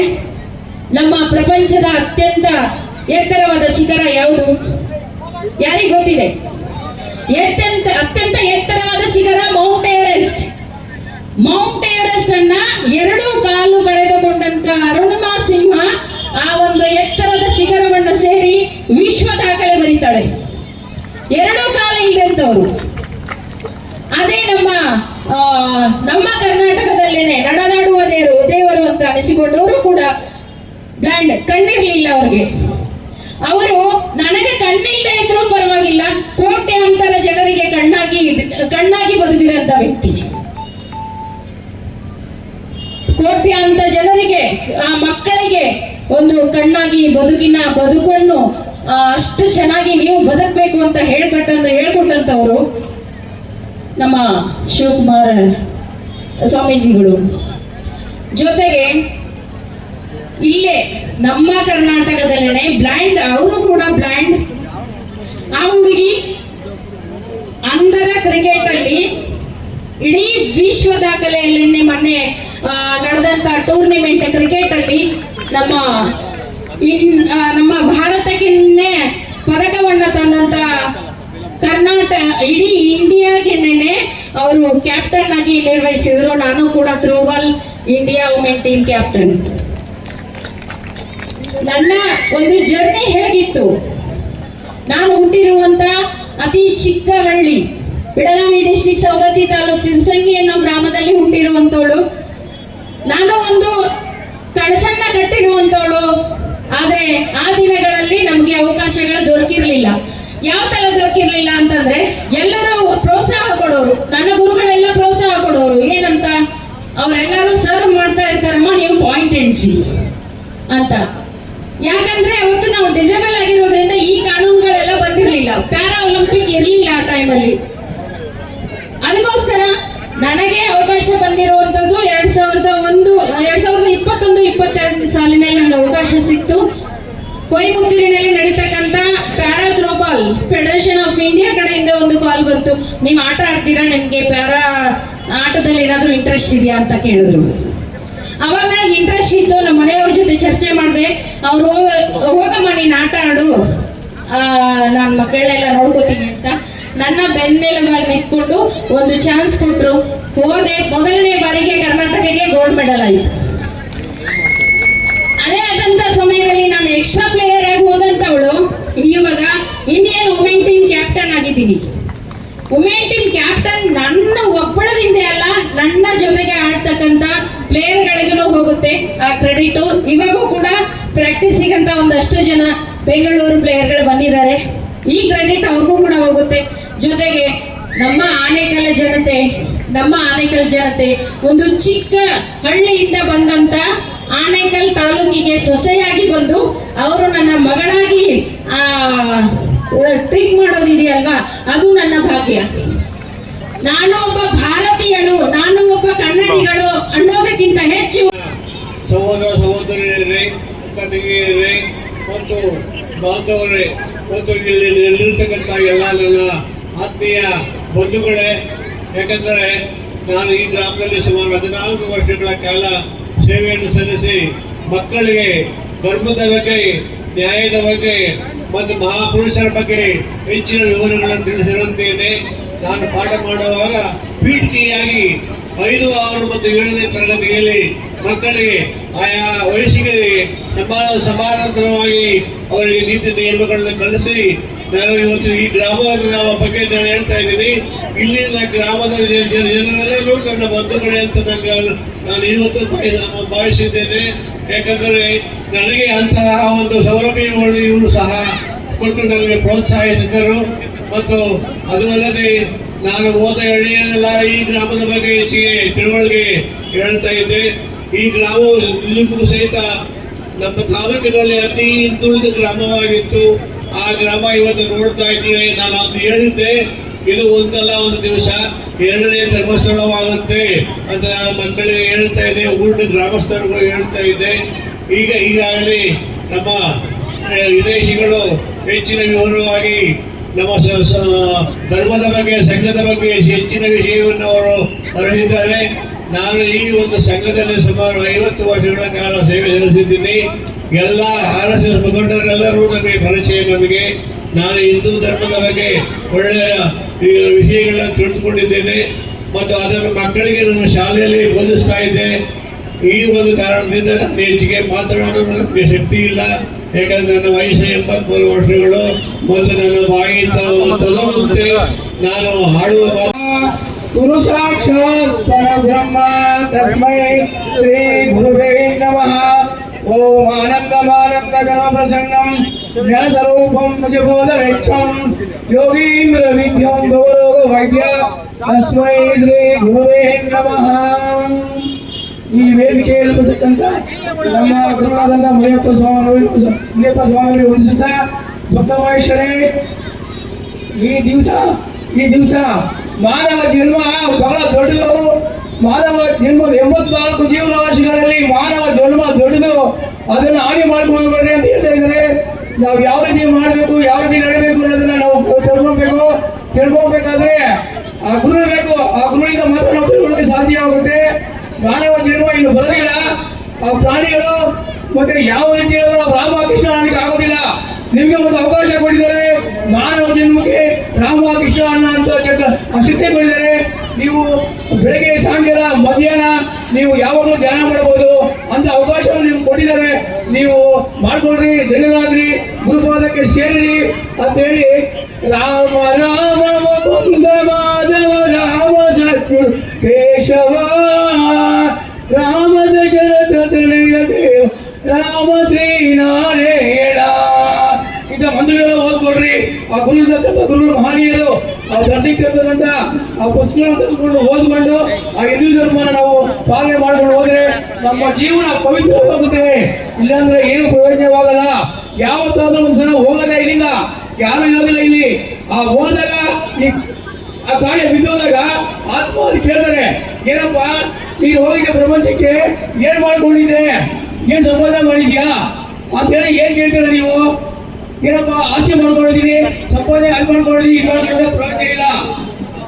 [SPEAKER 6] ನಮ್ಮ ಪ್ರಪಂಚದ ಅತ್ಯಂತ ಎತ್ತರವಾದ ಶಿಖರ ಯಾವುದು ಯಾರಿಗೆ ಗೊತ್ತಿದೆ? ಅತ್ಯಂತ ಎತ್ತರವಾದ ಶಿಖರ ಮೌಂಟ್ ಎವರೆಸ್ಟ್. ಮೌಂಟ್ ಎವರೆಸ್ಟ್ ಅನ್ನ 2 ಕಾಲು ಕಳೆದುಕೊಂಡಂತ ಅರುಣಿಮಾ ಸಿಂಹ ಆ ಒಂದು ಎತ್ತರದ ಶಿಖರವನ್ನ ಸೇರಿ ವಿಶ್ವ ದಾಖಲೆ ಬರೀತಾಳೆ. 2 ಕಾಲು ಇಲ್ಲದಂತವರು. ಅದೇ ನಮ್ಮ ಕರ್ನಾಟಕದಲ್ಲೇನೆ ನಡೆದಾಡುವ ದೇವರು ಅಂತ ಅನಿಸಿಕೊಂಡವರು ಕೂಡ ಬ್ಲೈಂಡ್, ಕಣ್ಣಿರ್ಲಿಲ್ಲ ಅವ್ರಿಗೆ. ಅವರು ನನಗೆ ಕಣ್ಣಿಲ್ಲದೆ ಇದ್ರೂ ಪರವಾಗಿಲ್ಲ, ಕೋಟ್ಯಾಂತರ ಜನರಿಗೆ ಕಣ್ಣಾಗಿ ಬದುಕಿದಂತ ವ್ಯಕ್ತಿ. ಕೋಟ್ಯಾಂತರ ಜನರಿಗೆ, ಆ ಮಕ್ಕಳಿಗೆ ಒಂದು ಕಣ್ಣಾಗಿ ಬದುಕನ್ನು ಅಷ್ಟು ಚೆನ್ನಾಗಿ ನೀವು ಬದುಕಬೇಕು ಅಂತ ಹೇಳ್ಕೊಟ್ಟಂತವರು ನಮ್ಮ ಶಿವಕುಮಾರ ಸ್ವಾಮೀಜಿಗಳು. ಜೊತೆಗೆ ಇಲ್ಲೇ ನಮ್ಮ ಕರ್ನಾಟಕದಲ್ಲೇ ಬ್ಲೈಂಡ್, ಅವರು ಕೂಡ ಬ್ಲೈಂಡ್. ಆ ಹುಡುಗಿ ಅಂಧರ ಕ್ರಿಕೆಟ್ ಅಲ್ಲಿ ಇಡೀ ವಿಶ್ವ ದಾಖಲೆಯಲ್ಲಿ ಮೊನ್ನೆ ನಡೆದಂತ ಟೂರ್ನಿಮೆಂಟ್ ಕ್ರಿಕೆಟ್ ಅಲ್ಲಿ ನಮ್ಮ ಭಾರತಕ್ಕಿನ್ನೇ ಪದಕವನ್ನ ತಂದಂತ ಇಡೀ ಇಂಡಿಯಾಗೆನೆ ಅವರು ಕ್ಯಾಪ್ಟನ್ ಆಗಿ ನಿರ್ವಹಿಸಿದ್ರು. ನಾನು ಕೂಡ throwball India women team captain. ನನ್ನ ಒಂದು ಜರ್ನಿ ಹೇಗಿತ್ತು? ನಾನು ಹುಟ್ಟಿರುವಂತ ಅತಿ ಚಿಕ್ಕ ಹಳ್ಳಿ, ಬೆಳಗಾವಿ ಡಿಸ್ಟ್ರಿಕ್ಟ್ ಸವದತ್ತಿ ತಾಲೂಕು ಸಿರ್ಸಂಗಿ ಅನ್ನೋ ಗ್ರಾಮದಲ್ಲಿ ಹುಟ್ಟಿರುವಂತವಳು. ನಾನು ಒಂದು ಕಳಸನ್ನ ಕಟ್ಟಿರುವಂತವಳು. ಆದ್ರೆ ಆ ದಿನಗಳಲ್ಲಿ ನಮ್ಗೆ ಅವಕಾಶಗಳು ದೊರಕಿರ್ಲಿಲ್ಲ. ಯಾವ ತರ ದೊರಕಿರ್ಲಿಲ್ಲ ಅಂತಂದ್ರೆ, ಎಲ್ಲರೂ ಪ್ರೋತ್ಸಾಹ ಕೊಡೋರು, ನನ್ನ ಗುರುಗಳೆಲ್ಲ ಪ್ರೋತ್ಸಾಹ ಕೊಡೋರು. ಏನಂತ? ಅವರೆಲ್ಲರೂ ಸರ್ವ್ ಮಾಡ್ತಾ ಇರ್ತಾರಮ್ಮ, ನೀವು ಪಾಯಿಂಟ್ ಎಣಿಸಿ ಅಂತ. ಯಾಕಂದ್ರೆ ಅವತ್ತು ನಾವು ಡಿಸೇಬಲ್ ಆಗಿರೋದ್ರಿಂದ ಈ ಕಾನೂನುಗಳೆಲ್ಲ ಬಂದಿರಲಿಲ್ಲ, ಪ್ಯಾರಾ ಒಲಿಂಪಿಕ್ ಇರಲಿಲ್ಲ ಆ ಟೈಮಲ್ಲಿ. ಅದಕ್ಕೋಸ್ಕರ ನನಗೆ ಅವಕಾಶ ಬಂದಿರುವಂತದ್ದು 2021-22 ಸಾಲಿನಲ್ಲಿ ನಂಗೆ ಅವಕಾಶ ಸಿಕ್ತು. ಕೊಯಮತ್ತೂರಿನಲ್ಲಿ ನಡೀತಕ್ಕಂತ para throwball federation of India ಕಡೆಯಿಂದ ಒಂದು ಕಾಲ್ ಬಂತು, ನೀವು ಆಟ ಆಡ್ತೀರಾ, ನಿಮ್ಗೆ ಪ್ಯಾರಾ ಆಟದಲ್ಲಿ ಏನಾದ್ರೂ ಇಂಟ್ರೆಸ್ಟ್ ಇದೆಯಾ ಅಂತ ಕೇಳಿದ್ರು. ಅವಾಗ ನನಗೆ ಇಂಟ್ರೆಸ್ಟ್ ಇತ್ತು. ನಮ್ಮ ಮನೆಯವ್ರ ಜೊತೆ ಚರ್ಚೆ ಮಾಡಿದೆ. ಅವ್ರು ಹೋಗಮ್ಮ ನೀನು ಆಟ ಆಡು, ನಾನು ಮಕ್ಕಳನ್ನೆಲ್ಲ ನೋಡ್ಕೋತೀನಿ ಅಂತ ನನ್ನ ಬೆನ್ನೆಲುಬಾಗಿ ನಿಂತ್ಕೊಂಡು ಒಂದು ಚಾನ್ಸ್ ಕೊಟ್ಟರು. ಹೋದೆ. ಮೊದಲನೇ ಬಾರಿಗೆ ಕರ್ನಾಟಕಕ್ಕೆ ಗೋಲ್ಡ್ ಮೆಡಲ್ ಆಯಿತು. ಅದೇ ಆದಂತ ಸಮಯದಲ್ಲಿ ನಾನು ಎಕ್ಸ್ಟ್ರಾ ಪ್ಲೇಯರ್ ಆಗಿ ಹೋದಂತವಳು ಇವಾಗ ಇಂಡಿಯನ್ ವುಮೆನ್ ಟೀಮ್ ಕ್ಯಾಪ್ಟನ್ ಆಗಿದ್ದೀನಿ. ವುಮೆನ್ ಟೀಮ್ ಕ್ಯಾಪ್ಟನ್ ನನ್ನ ಒಬ್ಬಳದಿಂದ ಅಲ್ಲ, ನನ್ನ ಜೊತೆಗೆ ಆಡ್ತಕ್ಕಂತ ಪ್ಲೇಯರ್ಗಳಿಗೂ ಹೋಗುತ್ತೆ ಆ ಕ್ರೆಡಿಟ್. ಇವಾಗೂ ಕೂಡ ಪ್ರಾಕ್ಟೀಸಿಗಂತ ಒಂದಷ್ಟು ಜನ ಬೆಂಗಳೂರು ಪ್ಲೇಯರ್ಗಳು ಬಂದಿದ್ದಾರೆ, ಈ ಕ್ರೆಡಿಟ್ ಅವ್ರಿಗೂ ಕೂಡ ಹೋಗುತ್ತೆ. ಜೊತೆಗೆ ನಮ್ಮ ಆನೇಕಲ್ ಜನತೆ ಒಂದು ಚಿಕ್ಕ ಹಳ್ಳಿಯಿಂದ ಬಂದಂತ ಆನೇಕಲ್ ತಾಲೂಕಿಗೆ ಸೊಸೆಯಾಗಿ ಬಂದು ಅವರು ನನ್ನ ಮಗಳಾಗಿ ಟ್ರೀಟ್ ಮಾಡೋದಿದೆಯಲ್ವಾ, ಅದು ನನ್ನ ಭಾಗ್ಯ. ನಾನು ಒಬ್ಬ ಭಾರತೀಯಳು, ನಾನು ಒಬ್ಬ ಕನ್ನಡಿಗಳು ಅನ್ನೋದಕ್ಕಿಂತ ಹೆಚ್ಚು
[SPEAKER 2] ಸಹೋದರ ಸಹೋದರಿಯರೇ, ತಂಗಿಯರೇ ಮತ್ತು ಬಾಂಧವರೇ ಮತ್ತು ಇಲ್ಲಿ ನೆಲೆದಿರ್ತಕ್ಕಂಥ ಎಲ್ಲ ನನ್ನ ಆತ್ಮೀಯ ಬಂಧುಗಳೇ, ಯಾಕಂದರೆ ನಾನು ಈ ಗ್ರಾಮದಲ್ಲಿ ಸುಮಾರು 14 ವರ್ಷಗಳ ಕಾಲ ಸೇವೆಯನ್ನು ಸಲ್ಲಿಸಿ ಮಕ್ಕಳಿಗೆ ಧರ್ಮದ ಬಗ್ಗೆ, ನ್ಯಾಯದ ಬಗ್ಗೆ ಮತ್ತು ಮಹಾಪುರುಷರ ಬಗ್ಗೆ ಹೆಚ್ಚಿನ ವಿವರಗಳನ್ನು ತಿಳಿಸಿರುತ್ತೇನೆ. ನಾನು ಪಾಠ ಮಾಡುವಾಗ ಪೀಠಿಯಾಗಿ 5, 6 ಮತ್ತು 7ನೇ ತರಗತಿಯಲ್ಲಿ ಮಕ್ಕಳಿಗೆ ಆಯಾ ವಯಸ್ಸಿಗೆ ಸಮಾನಾಂತರವಾಗಿ ಅವರಿಗೆ ನೀತಿ ನಿಯಮಗಳನ್ನು ಕಲಿಸಿ ನಾನು ಇವತ್ತು ಈ ಗ್ರಾಮದ ಬಗ್ಗೆ ನಾನು ಹೇಳ್ತಾ ಇದ್ದೀನಿ. ಇಲ್ಲಿನ ಗ್ರಾಮದ ಜನರೆಲ್ಲರೂ ನನ್ನ ಬಂಧುಗಳೇ ಅಂತ ನಾನು ಇವತ್ತು ಭಾವಿಸಿದ್ದೇನೆ. ಯಾಕಂದರೆ ನನಗೆ ಅಂತಹ ಒಂದು ಸೌಲಭ್ಯವನ್ನು ಇವರು ಸಹ ಕೊಟ್ಟು ನನಗೆ ಪ್ರೋತ್ಸಾಹಿಸಿದರು. ಮತ್ತು ಅದು ಅಲ್ಲದೆ ನಾನು ಹೋದ ಎಳೆಯಲ್ಲೆಲ್ಲ ಈ ಗ್ರಾಮದ ಬಗ್ಗೆ ಹೆಚ್ಚಿಗೆ ತಿಳುವಳಿಕೆ ಹೇಳ್ತಾ ಇದ್ದೆ. ಈ ಗ್ರಾಮವು ಇಲ್ಲಿಗೂ ಸಹಿತ ನಮ್ಮ ತಾಲೂಕಿನಲ್ಲಿ ಅತಿ ಹಿಂದುಳಿದ ಗ್ರಾಮವಾಗಿತ್ತು. ಆ ಗ್ರಾಮ ಇವತ್ತು ನೋಡ್ತಾ ಇದ್ರೆ ನಾನು ಅದು ಹೇಳಿದ್ದೆ, ಇದು ಒಂದಲ್ಲ ಒಂದು ದಿವಸ 2ನೇ ಧರ್ಮಸ್ಥಳವಾಗುತ್ತೆ ಅಂತ ನಾನು ಮಕ್ಕಳಿಗೆ ಹೇಳ್ತಾ ಇದ್ದೆ, ಊರಿನ ಗ್ರಾಮಸ್ಥರಿಗೂ ಹೇಳ್ತಾ ಇದ್ದೆ. ಈಗಾಗಲೇ ನಮ್ಮ ವಿದೇಶಿಗಳು ಹೆಚ್ಚಿನ ವಿವರವಾಗಿ ನಮ್ಮ ಧರ್ಮದ ಬಗ್ಗೆ, ಸಂಘದ ಬಗ್ಗೆ ಹೆಚ್ಚಿನ ವಿಷಯವನ್ನು ಅವರು ಅರಿತಿದ್ದಾರೆ. ನಾನು ಈ ಒಂದು ಸಂಘದಲ್ಲಿ ಸುಮಾರು 50 ವರ್ಷಗಳ ಕಾಲ ಸೇವೆ ಸಲ್ಲಿಸಿದ್ದೀನಿ. ಎಲ್ಲ RSS ಮುಖಂಡರೆಲ್ಲರೂ ನನಗೆ ಪರಿಚಯ. ನಾನು ಹಿಂದೂ ಧರ್ಮದ ಬಗ್ಗೆ ಒಳ್ಳೆಯ ವಿಷಯಗಳನ್ನ ತಿಳಿದುಕೊಂಡಿದ್ದೇನೆ ಮತ್ತು ಅದನ್ನು ಮಕ್ಕಳಿಗೆ ನನ್ನ ಶಾಲೆಯಲ್ಲಿ ಬೋಧಿಸ್ತಾ ಇದ್ದೆ. ಈ ಒಂದು ಕಾರಣದಿಂದ ನಾನು ಹೆಚ್ಚಿಗೆ ಮಾತನಾಡಲು ನನಗೆ ಶಕ್ತಿ ಇಲ್ಲ. ಯಾಕಂದ್ರೆ ನನ್ನ ವಯಸ್ಸು 83 ವರ್ಷಗಳು ಮತ್ತು ನನ್ನ ಬಾಯಿ ತೊದಲುತ್ತೆ. ನಾನು ಹಾಡುವ
[SPEAKER 7] ಗುರು ಸಾಕ್ಷಾತ್ ಪರಬ್ರಹ್ಮ ತಸ್ಮೈ ಶ್ರೀ ಗುರುವೇ ನಮಃ. ಓಂ ಆನಂದಮಾನಂದ ಗಣ ಪ್ರಸನ್ನಂ ಜ್ಞಾನಸ್ವರೂಪಂ ಭುಜಬೋಧ ವ್ಯಕ್ತಂ ಯೋಗೀಂದ್ರ ವಿದ್ಯಂ ಭವರೋಗ ವೈದ್ಯ ತಸ್ಮೈ ಶ್ರೀ ಗುರುವೇ ನಮಃ. ಈ ವೇದಿಕೆಯಲ್ಲಿ ಬರ್ತಕ್ಕಂಥ ನಮ್ಮ ಗುರುವಾದಂಥ ಮುನಿಯಪ್ಪ ಸ್ವಾಮಿಗಳು ವಂದಿಸುತ್ತಾ, ಭಕ್ತ ಮಹೇಶ್ವರೇ, ಈ ದಿವಸ ಮಾನವ ಜನ್ಮ ಬಹಳ ದೊಡ್ಡದು. ಮಾನವ ಜನ್ಮ 84 ಜೀವರಾಶಿಗಳಲ್ಲಿ ಮಾನವ ಜನ್ಮ ದೊಡ್ಡದು. ಅದನ್ನು ಹಾನಿ ಮಾಡ್ಕೊಳ್ಬೇಡ್ರಿ ಅಂತ ಹೇಳ್ತಾ ಇದ್ದಾರೆ. ನಾವು ಯಾವ ರೀತಿ ಮಾಡಬೇಕು, ಯಾವ ರೀತಿ ನಡೀಬೇಕು ಅನ್ನೋದನ್ನ ನಾವು ತಿಳ್ಕೊಬೇಕಾದ್ರೆ ಆ ಗುರು ಬೇಕು. ಆ ಗುರುವಿಂದ ಮಾತ್ರ ನಾವು ತಿಳ್ಕೊಳ್ಳೋಕೆ ಸಾಧ್ಯ ಆಗುತ್ತೆ. ಮಾನವ ಜನ್ಮ ಇನ್ನು ಬರೋದಿಲ್ಲ. ಆ ಪ್ರಾಣಿಗಳು ಮತ್ತೆ ಯಾವ ರೀತಿ ನಾವು ರಾಮಕೃಷ್ಣ ಅನ್ನೋದಕ್ಕೆ ಆಗೋದಿಲ್ಲ. ನಿಮಗೆ ಒಂದು ಅವಕಾಶ ಕೊಟ್ಟಿದ್ದಾರೆ. ಮಾನವ ಜನ್ಮಕ್ಕೆ ರಾಮಕೃಷ್ಣ ಅನ್ನೋ ಶಕ್ತಿ ಕೊಟ್ಟಿದ್ದಾರೆ. ನೀವು ಬೆಳಗ್ಗೆ, ಸಾಯಂಕಾಲ, ಮಧ್ಯಾಹ್ನ ನೀವು ಯಾವಾಗಲೂ ಧ್ಯಾನ ಮಾಡಬಹುದು ಅಂತ ಅವಕಾಶವನ್ನು ನಿಮ್ಗೆ ಕೊಟ್ಟಿದ್ದಾರೆ. ನೀವು ಮಾಡ್ಕೊಳ್ರಿ, ಧನ್ಯರಾಗ್ರಿ, ಗುರುಪಾದಕ್ಕೆ ಸೇರಿರಿ ಅಂತ ಹೇಳಿ ರಾಮ ರಾಮ ಮುಕುಂದ ಮಾಧವ ರಾಮ ಸತ್ಯ ಕೇಶವ ರಾಮ ದಶರಥ ತನಯ ದೇವ ರಾಮ ಶ್ರೀನಾರಾಯಣ ಇಂಥ ಮಂತ್ರಗಳೆಲ್ಲ ಓದ್ಕೊಡ್ರಿ. ಆ ಗುರು ಮಹನೀಯರು ಬರ್ದಿಕ್ಕಂತ ಆ ಪುಸ್ತಕಗಳನ್ನು ತೆಗೆದುಕೊಂಡು ಓದ್ಕೊಂಡು ಆ ಹಿಂದೂ ಧರ್ಮನ ನಾವು ಪಾಲನೆ ಮಾಡ್ಕೊಂಡು ಹೋದ್ರೆ ನಮ್ಮ ಜೀವನ ಪವಿತ್ರವಾಗುತ್ತೆ. ಇಲ್ಲಾಂದ್ರೆ ಏನು ಪ್ರಯೋಜನವಾಗಲ್ಲ. ಯಾವತ್ತಾದ್ರೂ ಒಂದ್ಸಲ ಹೋಗಲ್ಲ, ಇಲ್ಲಿಂದ ಯಾರು ಇರೋದಿಲ್ಲ ಇಲ್ಲಿ. ಆ ಹೋದಾಗ ಆ ಗಾಳಿ ಬಿದ್ದೋದಾಗ ಆತ್ಮ ಅದು ಕೇಳ್ತಾರೆ, ಏನಪ್ಪ ನೀನು ಹೋಗಿದ್ದೆ ಪ್ರಪಂಚಕ್ಕೆ, ಏನ್ ಮಾಡ್ಕೊಂಡಿದ್ದೆ, ಏನ್ ಸಂಪಾದನೆ ಮಾಡಿದ್ಯಾ ಅಂತೇಳಿ ಏನ್ ಕೇಳ್ತಾರೆ ನೀವು? ಏನಪ್ಪ ಆಸೆ ಮಾಡ್ಕೊಂಡಿದ್ದೀನಿ, ಸಂಪಾದನೆ ಅದು ಮಾಡ್ಕೊಂಡಿದ್ದೀನಿ, ಇದು ಮಾಡ್ಕೊಂಡ್ರೆ ಪ್ರಯೋಜನ ಇಲ್ಲ.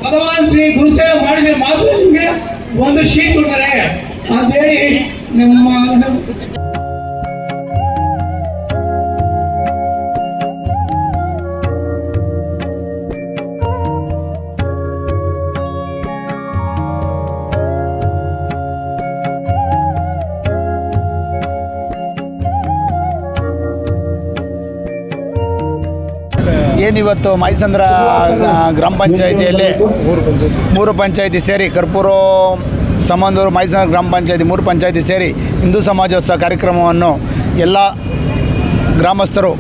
[SPEAKER 7] ಭಗವಾನ್ ಶ್ರೀ ಗುರುಸೇವೆ ಮಾಡಿದ್ರೆ ಮಾತ್ರ ನಿಮ್ಗೆ ಒಂದು ಶೀಟ್ ಕೊಡ್ತಾರೆ ಅಂತೇಳಿ ನಮ್ಮ
[SPEAKER 8] ಏನಿವತ್ತು ಮೈಸಂದ್ರ ಗ್ರಾಮ ಪಂಚಾಯಿತಿಯಲ್ಲಿ 3 ಪಂಚಾಯಿತಿ ಸೇರಿ ಕರ್ಪೂರು, ಸಮಂದೂರು, ಮೈಸಂದ್ರ ಗ್ರಾಮ ಪಂಚಾಯಿತಿ 3 ಪಂಚಾಯಿತಿ ಸೇರಿ ಹಿಂದೂ ಸಮಾಜೋತ್ಸವ ಕಾರ್ಯಕ್ರಮವನ್ನು ಎಲ್ಲ ಗ್ರಾಮಸ್ಥರು,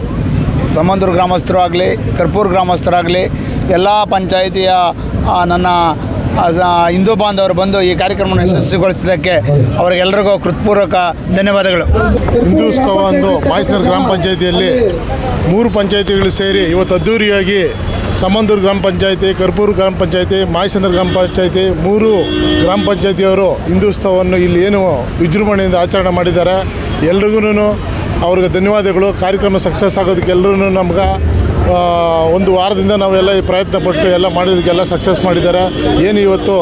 [SPEAKER 8] ಸಮಂದೂರು ಗ್ರಾಮಸ್ಥರು ಆಗಲಿ, ಕರ್ಪೂರು ಗ್ರಾಮಸ್ಥರಾಗಲಿ, ಎಲ್ಲ ಪಂಚಾಯಿತಿಯ ನನ್ನ ಹಿಂದೂ ಬಾಂಧವರು ಬಂದು ಈ ಕಾರ್ಯಕ್ರಮವನ್ನು ಯಶಸ್ವಿಗೊಳಿಸಿದ್ದಕ್ಕೆ ಅವರಿಗೆಲ್ಲರಿಗೂ ಹೃತ್ಪೂರ್ವಕ ಧನ್ಯವಾದಗಳು.
[SPEAKER 9] ಹಿಂದೂತ್ಸವ ಅಂದು ಮೈಸೂರು ಗ್ರಾಮ ಪಂಚಾಯಿತಿಯಲ್ಲಿ 3 ಪಂಚಾಯಿತಿಗಳು ಸೇರಿ ಇವತ್ತು ಅದ್ದೂರಿಯಾಗಿ ಸಮಂದೂರು ಗ್ರಾಮ ಪಂಚಾಯಿತಿ, ಕರ್ಪೂರು ಗ್ರಾಮ ಪಂಚಾಯಿತಿ, ಮಾಯಸಂದ್ರ ಗ್ರಾಮ ಪಂಚಾಯಿತಿ 3 ಗ್ರಾಮ ಪಂಚಾಯಿತಿಯವರು ಹಿಂದೂತ್ಸವವನ್ನು ಇಲ್ಲಿ ಏನು ವಿಜೃಂಭಣೆಯಿಂದ ಆಚರಣೆ ಮಾಡಿದ್ದಾರೆ. ಎಲ್ರಿಗೂ ಅವ್ರಿಗೆ ಧನ್ಯವಾದಗಳು. ಕಾರ್ಯಕ್ರಮ ಸಕ್ಸಸ್ ಆಗೋದಕ್ಕೆ ಎಲ್ಲರೂ ನಮ್ಗೆ 1 ವಾರದಿಂದ ನಾವೆಲ್ಲ ಈ ಪ್ರಯತ್ನ ಪಟ್ಟು ಎಲ್ಲ ಮಾಡೋದಕ್ಕೆಲ್ಲ ಸಕ್ಸಸ್ ಮಾಡಿದ್ದಾರೆ. ಏನು ಇವತ್ತು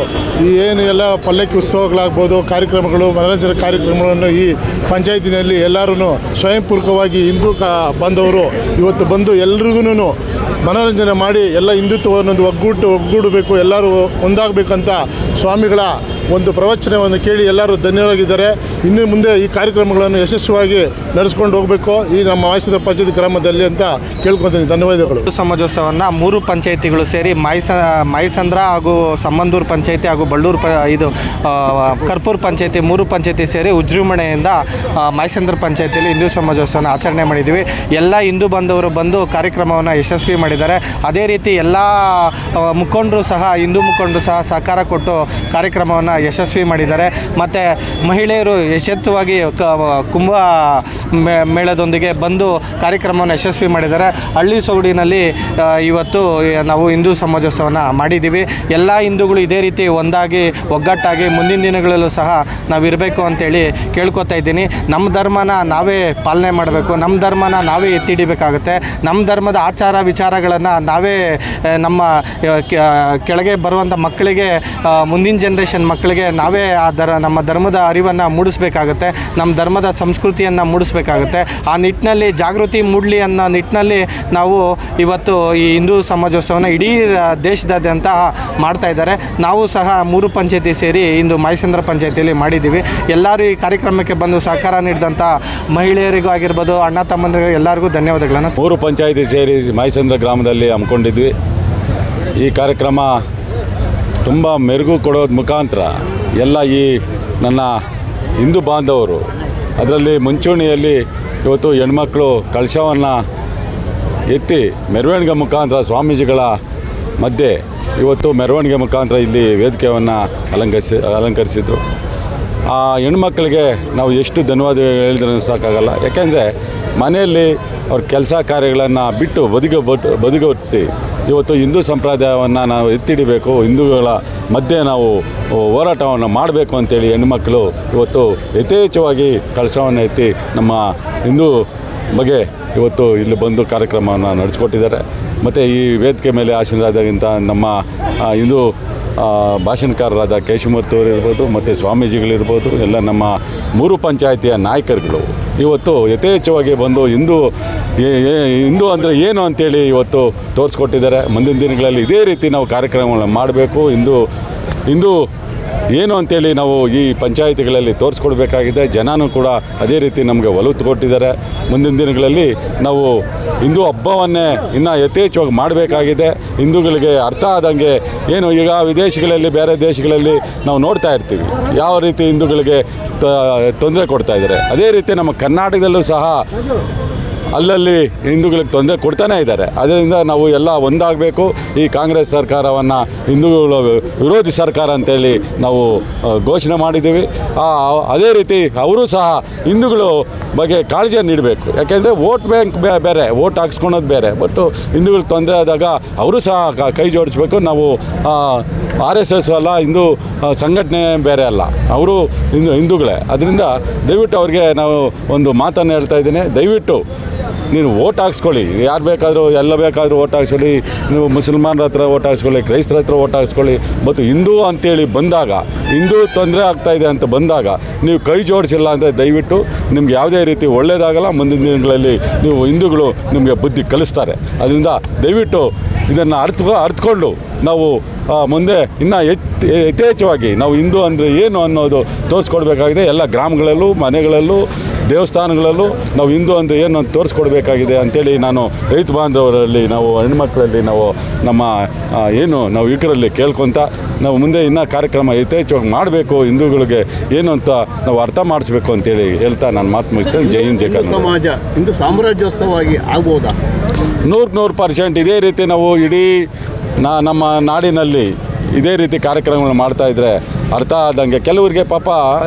[SPEAKER 9] ಏನು ಎಲ್ಲ ಪಲ್ಲಕ್ಕಿ ಉತ್ಸವಗಳಾಗ್ಬೋದು, ಕಾರ್ಯಕ್ರಮಗಳು, ಮನೋರಂಜನೆ ಕಾರ್ಯಕ್ರಮಗಳನ್ನು ಈ ಪಂಚಾಯತಿನಲ್ಲಿ ಎಲ್ಲರೂ ಸ್ವಯಂಪೂರ್ವಕವಾಗಿ ಹಿಂದೂ ಬಾಂಧವರು ಇವತ್ತು ಬಂದು ಎಲ್ರಿಗೂ ಮನೋರಂಜನೆ ಮಾಡಿ ಎಲ್ಲ ಹಿಂದುತ್ವವನ್ನು ಒಗ್ಗೂಡಬೇಕು, ಎಲ್ಲರೂ ಒಂದಾಗಬೇಕಂತ ಸ್ವಾಮಿಗಳ ಒಂದು ಪ್ರವಚನವನ್ನು ಕೇಳಿ ಎಲ್ಲರೂ ಧನ್ಯರಾಗಿದ್ದಾರೆ. ಇನ್ನು ಮುಂದೆ ಈ ಕಾರ್ಯಕ್ರಮಗಳನ್ನು ಯಶಸ್ವಿಯಾಗಿ ನಡೆಸ್ಕೊಂಡು ಹೋಗಬೇಕು ಈ ನಮ್ಮ ಮೈಸೂರು ಪಂಚಾಯತಿ ಗ್ರಾಮದಲ್ಲಿ ಅಂತ ಕೇಳ್ಕೊತೀನಿ. ಧನ್ಯವಾದಗಳು.
[SPEAKER 10] ಸಮಾಜೋತ್ಸವವನ್ನು 3 ಪಂಚಾಯಿತಿಗಳು ಸೇರಿ ಮೈಸಂದ್ರ ಹಾಗೂ ಸಮಂದೂರು ಪಂಚಾಯಿತಿ ಹಾಗೂ ಬಳ್ಳೂರು ಕರ್ಪೂರು ಪಂಚಾಯಿತಿ 3 ಪಂಚಾಯಿತಿ ಸೇರಿ ವಿಜೃಂಭಣೆಯಿಂದ ಮೈಸಂದ್ರ ಪಂಚಾಯಿತಿಯಲ್ಲಿ ಹಿಂದೂ ಸಮಾಜೋತ್ಸವನ ಆಚರಣೆ ಮಾಡಿದ್ದೀವಿ. ಎಲ್ಲ ಹಿಂದೂ ಬಾಂಧವರು ಬಂದು ಕಾರ್ಯಕ್ರಮವನ್ನು ಯಶಸ್ವಿ ಮಾಡಿದ್ದಾರೆ. ಅದೇ ರೀತಿ ಎಲ್ಲ ಮುಖಂಡರು ಸಹ, ಹಿಂದೂ ಮುಖಂಡರು ಸಹ ಸಹಕಾರ ಕೊಟ್ಟು ಕಾರ್ಯಕ್ರಮವನ್ನು ಯಶಸ್ವಿ ಮಾಡಿದ್ದಾರೆ. ಮತ್ತು ಮಹಿಳೆಯರು ಯಶಸ್ವಿಯಾಗಿ ಕುಂಭ ಮೇಳದೊಂದಿಗೆ ಬಂದು ಕಾರ್ಯಕ್ರಮವನ್ನು ಯಶಸ್ವಿ ಮಾಡಿದ್ದಾರೆ. ಹಳ್ಳಿ ಸೊಗಡಿನಲ್ಲಿ ಇವತ್ತು ನಾವು ಹಿಂದೂ ಸಮಾಜೋತ್ಸವನ ಮಾಡಿದ್ದೀವಿ. ಎಲ್ಲ ಹಿಂದೂಗಳು ಇದೇ ರೀತಿ ಒಂದಾಗಿ ಒಗ್ಗಟ್ಟಾಗಿ ಮುಂದಿನ ದಿನಗಳಲ್ಲೂ ಸಹ ನಾವಿರಬೇಕು ಅಂತೇಳಿ ಕೇಳ್ಕೊತಾ ಇದ್ದೀನಿ. ನಮ್ಮ ಧರ್ಮನ ನಾವೇ ಪಾಲನೆ ಮಾಡಬೇಕು, ನಮ್ಮ ಧರ್ಮನ ನಾವೇ ಎತ್ತಿಡಿಬೇಕಾಗುತ್ತೆ. ನಮ್ಮ ಧರ್ಮದ ಆಚಾರ ವಿಚಾರಗಳನ್ನು ನಾವೇ ನಮ್ಮ ಕೆಳಗೆ ಬರುವಂಥ ಮಕ್ಕಳಿಗೆ, ಮುಂದಿನ ಜನ್ರೇಷನ್ ಮಕ್ಕಳಿಗೆ ನಾವೇ ನಮ್ಮ ಧರ್ಮದ ಅರಿವನ್ನು ಮೂಡಿಸ್ಬೇಕಾಗುತ್ತೆ, ನಮ್ಮ ಧರ್ಮದ ಸಂಸ್ಕೃತಿಯನ್ನು ಮೂಡಿಸ್ಬೇಕಾಗುತ್ತೆ. ಆ ನಿಟ್ಟಿನಲ್ಲಿ ಜಾಗೃತಿ ಮೂಡಲಿ ಅನ್ನೋ ನಿಟ್ಟಿನಲ್ಲಿ ನಾವು ಇವತ್ತು ಈ ಹಿಂದೂ ಸಮಾಜೋತ್ಸವನ ಇಡೀ ದೇಶದಾದ್ಯಂತ ಮಾಡ್ತಾ ಇದ್ದಾರೆ. ನಾವು ಸಹ 3 ಪಂಚಾಯತಿ ಸೇರಿ ಇಂದು ಮೈಸಂದ್ರ ಪಂಚಾಯತಿಯಲ್ಲಿ ಮಾಡಿದ್ದೀವಿ. ಎಲ್ಲರೂ ಈ ಕಾರ್ಯಕ್ರಮಕ್ಕೆ ಬಂದು ಸಹಕಾರ ನೀಡಿದಂಥ ಮಹಿಳೆಯರಿಗೂ ಆಗಿರ್ಬೋದು, ಅಣ್ಣ ತಮ್ಮಂದಿರಿಗೂ ಎಲ್ಲರಿಗೂ ಧನ್ಯವಾದಗಳನ್ನು.
[SPEAKER 11] 3 ಪಂಚಾಯತಿ ಸೇರಿ ಮೈಸಂದ್ರ ಗ್ರಾಮದಲ್ಲಿ ಹಮ್ಮಿಕೊಂಡಿದ್ವಿ. ಈ ಕಾರ್ಯಕ್ರಮ ತುಂಬ ಮೆರುಗು ಕೊಡೋದು ಮುಖಾಂತರ ಎಲ್ಲ ಈ ನನ್ನ ಹಿಂದೂ ಬಾಂಧವರು ಅದರಲ್ಲಿ ಮುಂಚೂಣಿಯಲ್ಲಿ ಇವತ್ತು ಹೆಣ್ಮಕ್ಳು ಕಳಶವನ್ನು ಎತ್ತಿ ಮೆರವಣಿಗೆ ಮುಖಾಂತರ ಸ್ವಾಮೀಜಿಗಳ ಮಧ್ಯೆ ಇವತ್ತು ಮೆರವಣಿಗೆ ಮುಖಾಂತರ ಇಲ್ಲಿ ವೇದಿಕೆಯನ್ನು ಅಲಂಕರಿಸಿದ್ರು. ಆ ಹೆಣ್ಮಕ್ಳಿಗೆ ನಾವು ಎಷ್ಟು ಧನ್ಯವಾದ ಹೇಳಿದ್ರೂ ಸಾಕಾಗಲ್ಲ. ಯಾಕೆಂದರೆ ಮನೆಯಲ್ಲಿ ಅವ್ರ ಕೆಲಸ ಕಾರ್ಯಗಳನ್ನು ಬಿಟ್ಟು ಬದಿಗೊತ್ತಿ ಇವತ್ತು ಹಿಂದೂ ಸಂಪ್ರದಾಯವನ್ನು ನಾವು ಎತ್ತಿಡಬೇಕು, ಹಿಂದೂಗಳ ಮಧ್ಯೆ ನಾವು ಹೋರಾಟವನ್ನು ಮಾಡಬೇಕು ಅಂತೇಳಿ ಹೆಣ್ಮಕ್ಳು ಇವತ್ತು ಯಥೇಚ್ಛವಾಗಿ ಕಳಶವನ್ನು ಎತ್ತಿ ನಮ್ಮ ಹಿಂದೂ ಬಗ್ಗೆ ಇವತ್ತು ಇಲ್ಲಿ ಬಂದು ಕಾರ್ಯಕ್ರಮವನ್ನು ನಡೆಸಿಕೊಟ್ಟಿದ್ದಾರೆ. ಮತ್ತು ಈ ವೇದಿಕೆ ಮೇಲೆ ಆಸೀನರಾದಂಥ ನಮ್ಮ ಹಿಂದೂ ಭಾಷಣಕಾರರಾದ ಕೇಶಮೂರ್ತಿ ಅವರು ಇರ್ಬೋದು, ಮತ್ತು ಸ್ವಾಮೀಜಿಗಳಿರ್ಬೋದು, ಎಲ್ಲ ನಮ್ಮ 3 ಪಂಚಾಯಿತಿಯ ನಾಯಕರುಗಳು ಇವತ್ತು ಯಥೇಚ್ಛವಾಗಿ ಬಂದು ಹಿಂದೂ ಅಂದರೆ ಏನು ಅಂತೇಳಿ ಇವತ್ತು ತೋರಿಸ್ಕೊಟ್ಟಿದ್ದಾರೆ. ಮುಂದಿನ ದಿನಗಳಲ್ಲಿ ಇದೇ ರೀತಿ ನಾವು ಕಾರ್ಯಕ್ರಮಗಳನ್ನು ಮಾಡಬೇಕು, ಹಿಂದೂ ಏನು ಅಂತೇಳಿ ನಾವು ಈ ಪಂಚಾಯಿತಿಗಳಲ್ಲಿ ತೋರಿಸ್ಕೊಡ್ಬೇಕಾಗಿದೆ. ಜನನೂ ಕೂಡ ಅದೇ ರೀತಿ ನಮಗೆ ಒಲವು ಕೊಟ್ಟಿದ್ದಾರೆ. ಮುಂದಿನ ದಿನಗಳಲ್ಲಿ ನಾವು ಹಿಂದೂ ಹಬ್ಬವನ್ನೇ ಇನ್ನೂ ಯಥೇಚ್ಛವಾಗಿ ಮಾಡಬೇಕಾಗಿದೆ. ಹಿಂದೂಗಳಿಗೆ ಅರ್ಥ ಆದಂಗೆ ಏನು ಈಗ ವಿದೇಶಗಳಲ್ಲಿ ಬೇರೆ ದೇಶಗಳಲ್ಲಿ ನಾವು ನೋಡ್ತಾ ಇರ್ತೀವಿ ಯಾವ ರೀತಿ ಹಿಂದೂಗಳಿಗೆ ತೊಂದರೆ ಕೊಡ್ತಾ ಇದ್ದಾರೆ. ಅದೇ ರೀತಿ ನಮ್ಮ ಕರ್ನಾಟಕದಲ್ಲೂ ಸಹ ಅಲ್ಲಲ್ಲಿ ಹಿಂದೂಗಳಿಗೆ ತೊಂದರೆ ಕೊಡ್ತಾನೇ ಇದ್ದಾರೆ. ಅದರಿಂದ ನಾವು ಎಲ್ಲ ಒಂದಾಗಬೇಕು. ಈ ಕಾಂಗ್ರೆಸ್ ಸರ್ಕಾರವನ್ನು ಹಿಂದೂಗಳ ವಿರೋಧಿ ಸರ್ಕಾರ ಅಂತೇಳಿ ನಾವು ಘೋಷಣೆ ಮಾಡಿದ್ದೀವಿ. ಅದೇ ರೀತಿ ಅವರು ಸಹ ಹಿಂದೂಗಳು ಬಗ್ಗೆ ಕಾಳಜಿಯನ್ನು ನೀಡಬೇಕು. ಯಾಕೆಂದರೆ ವೋಟ್ ಬ್ಯಾಂಕ್ ಬೇರೆ, ವೋಟ್ ಹಾಕ್ಸ್ಕೊಳೋದು ಬೇರೆ, ಬಟ್ ಹಿಂದೂಗಳಿಗೆ ತೊಂದರೆ ಆದಾಗ ಅವರು ಸಹ ಕೈ ಜೋಡಿಸ್ಬೇಕು. ನಾವು RSS ಅಲ್ಲ, ಹಿಂದೂ ಸಂಘಟನೆ ಬೇರೆ ಅಲ್ಲ, ಅವರು ಹಿಂದೂಗಳೇ. ಅದರಿಂದ ದಯವಿಟ್ಟು ಅವ್ರಿಗೆ ನಾವು ಒಂದು ಮಾತನ್ನು ಹೇಳ್ತಾ ಇದ್ದೀನಿ, ದಯವಿಟ್ಟು ನೀನು ವೋಟ್ ಹಾಕ್ಸ್ಕೊಳ್ಳಿ, ಯಾರು ಬೇಕಾದರೂ ಎಲ್ಲ ಬೇಕಾದರೂ ವೋಟ್ ಹಾಕ್ಸ್ಕೊಳ್ಳಿ. ನೀವು ಮುಸಲ್ಮಾನರ ಹತ್ರ ವೋಟ್ ಹಾಕ್ಸ್ಕೊಳ್ಳಿ, ಕ್ರೈಸ್ತರ ಹತ್ರ ವೋಟ್ ಹಾಕ್ಸ್ಕೊಳ್ಳಿ. ಮತ್ತು ಹಿಂದೂ ಅಂತೇಳಿ ಬಂದಾಗ, ಹಿಂದೂ ತೊಂದರೆ ಆಗ್ತಾಯಿದೆ ಅಂತ ಬಂದಾಗ ನೀವು ಕೈ ಜೋಡಿಸಿಲ್ಲ ಅಂದರೆ ದಯವಿಟ್ಟು ನಿಮ್ಗೆ ಯಾವುದೇ ರೀತಿ ಒಳ್ಳೆಯದಾಗಲ್ಲ. ಮುಂದಿನ ದಿನಗಳಲ್ಲಿ ನೀವು ಹಿಂದೂಗಳು ನಿಮಗೆ ಬುದ್ಧಿ ಕಲಿಸ್ತಾರೆ. ಅದರಿಂದ ದಯವಿಟ್ಟು ಇದನ್ನು ಅರ್ಥಕೊಂಡು ನಾವು ಮುಂದೆ ಇನ್ನೂ ಯಥೇಚ್ಛವಾಗಿ ನಾವು ಹಿಂದೂ ಅಂದರೆ ಏನು ಅನ್ನೋದು ತೋರಿಸ್ಕೊಡ್ಬೇಕಾಗಿದೆ. ಎಲ್ಲ ಗ್ರಾಮಗಳಲ್ಲೂ, ಮನೆಗಳಲ್ಲೂ, ದೇವಸ್ಥಾನಗಳಲ್ಲೂ ನಾವು ಹಿಂದೂ ಅಂದರೆ ಏನು ಅಂತ ತೋರಿಸ್ಕೊಡ್ಬೇಕಾಗಿದೆ ಅಂತೇಳಿ ನಾನು ರೈತ ಬಾಂಧವರಲ್ಲಿ, ನಾವು ಹೆಣ್ಮಕ್ಳಲ್ಲಿ, ನಾವು ನಮ್ಮ ಏನು ನಾವು ಯುವಕರಲ್ಲಿ ಕೇಳ್ಕೊತ ನಾವು ಮುಂದೆ ಇನ್ನೂ ಕಾರ್ಯಕ್ರಮ ಯಥೇಚ್ಛವಾಗಿ ಮಾಡಬೇಕು, ಹಿಂದೂಗಳಿಗೆ ಏನು ಅಂತ ನಾವು ಅರ್ಥ ಮಾಡಿಸ್ಬೇಕು ಅಂತೇಳಿ ಹೇಳ್ತಾ ನಾನು ಮಾತು ಮುಗಿಸ್ತೇನೆ. ಜೈ ಹಿಂದ್, ಜೈ ಕರ್ನಾಟಕ.
[SPEAKER 12] ಸಮಾಜ ಹಿಂದೂ ಸಾಮ್ರಾಜ್ಯೋತ್ಸವವಾಗಿ ಆಗ್ಬೋದಾ?
[SPEAKER 11] 100% ಇದೇ ರೀತಿ ನಾವು ಇಡೀ ನಮ್ಮ ನಾಡಿನಲ್ಲಿ ಇದೇ ರೀತಿ ಕಾರ್ಯಕ್ರಮಗಳು ಮಾಡ್ತಾಯಿದ್ರೆ ಅರ್ಥ ಆದಂಗೆ ಕೆಲವರಿಗೆ ಪಾಪ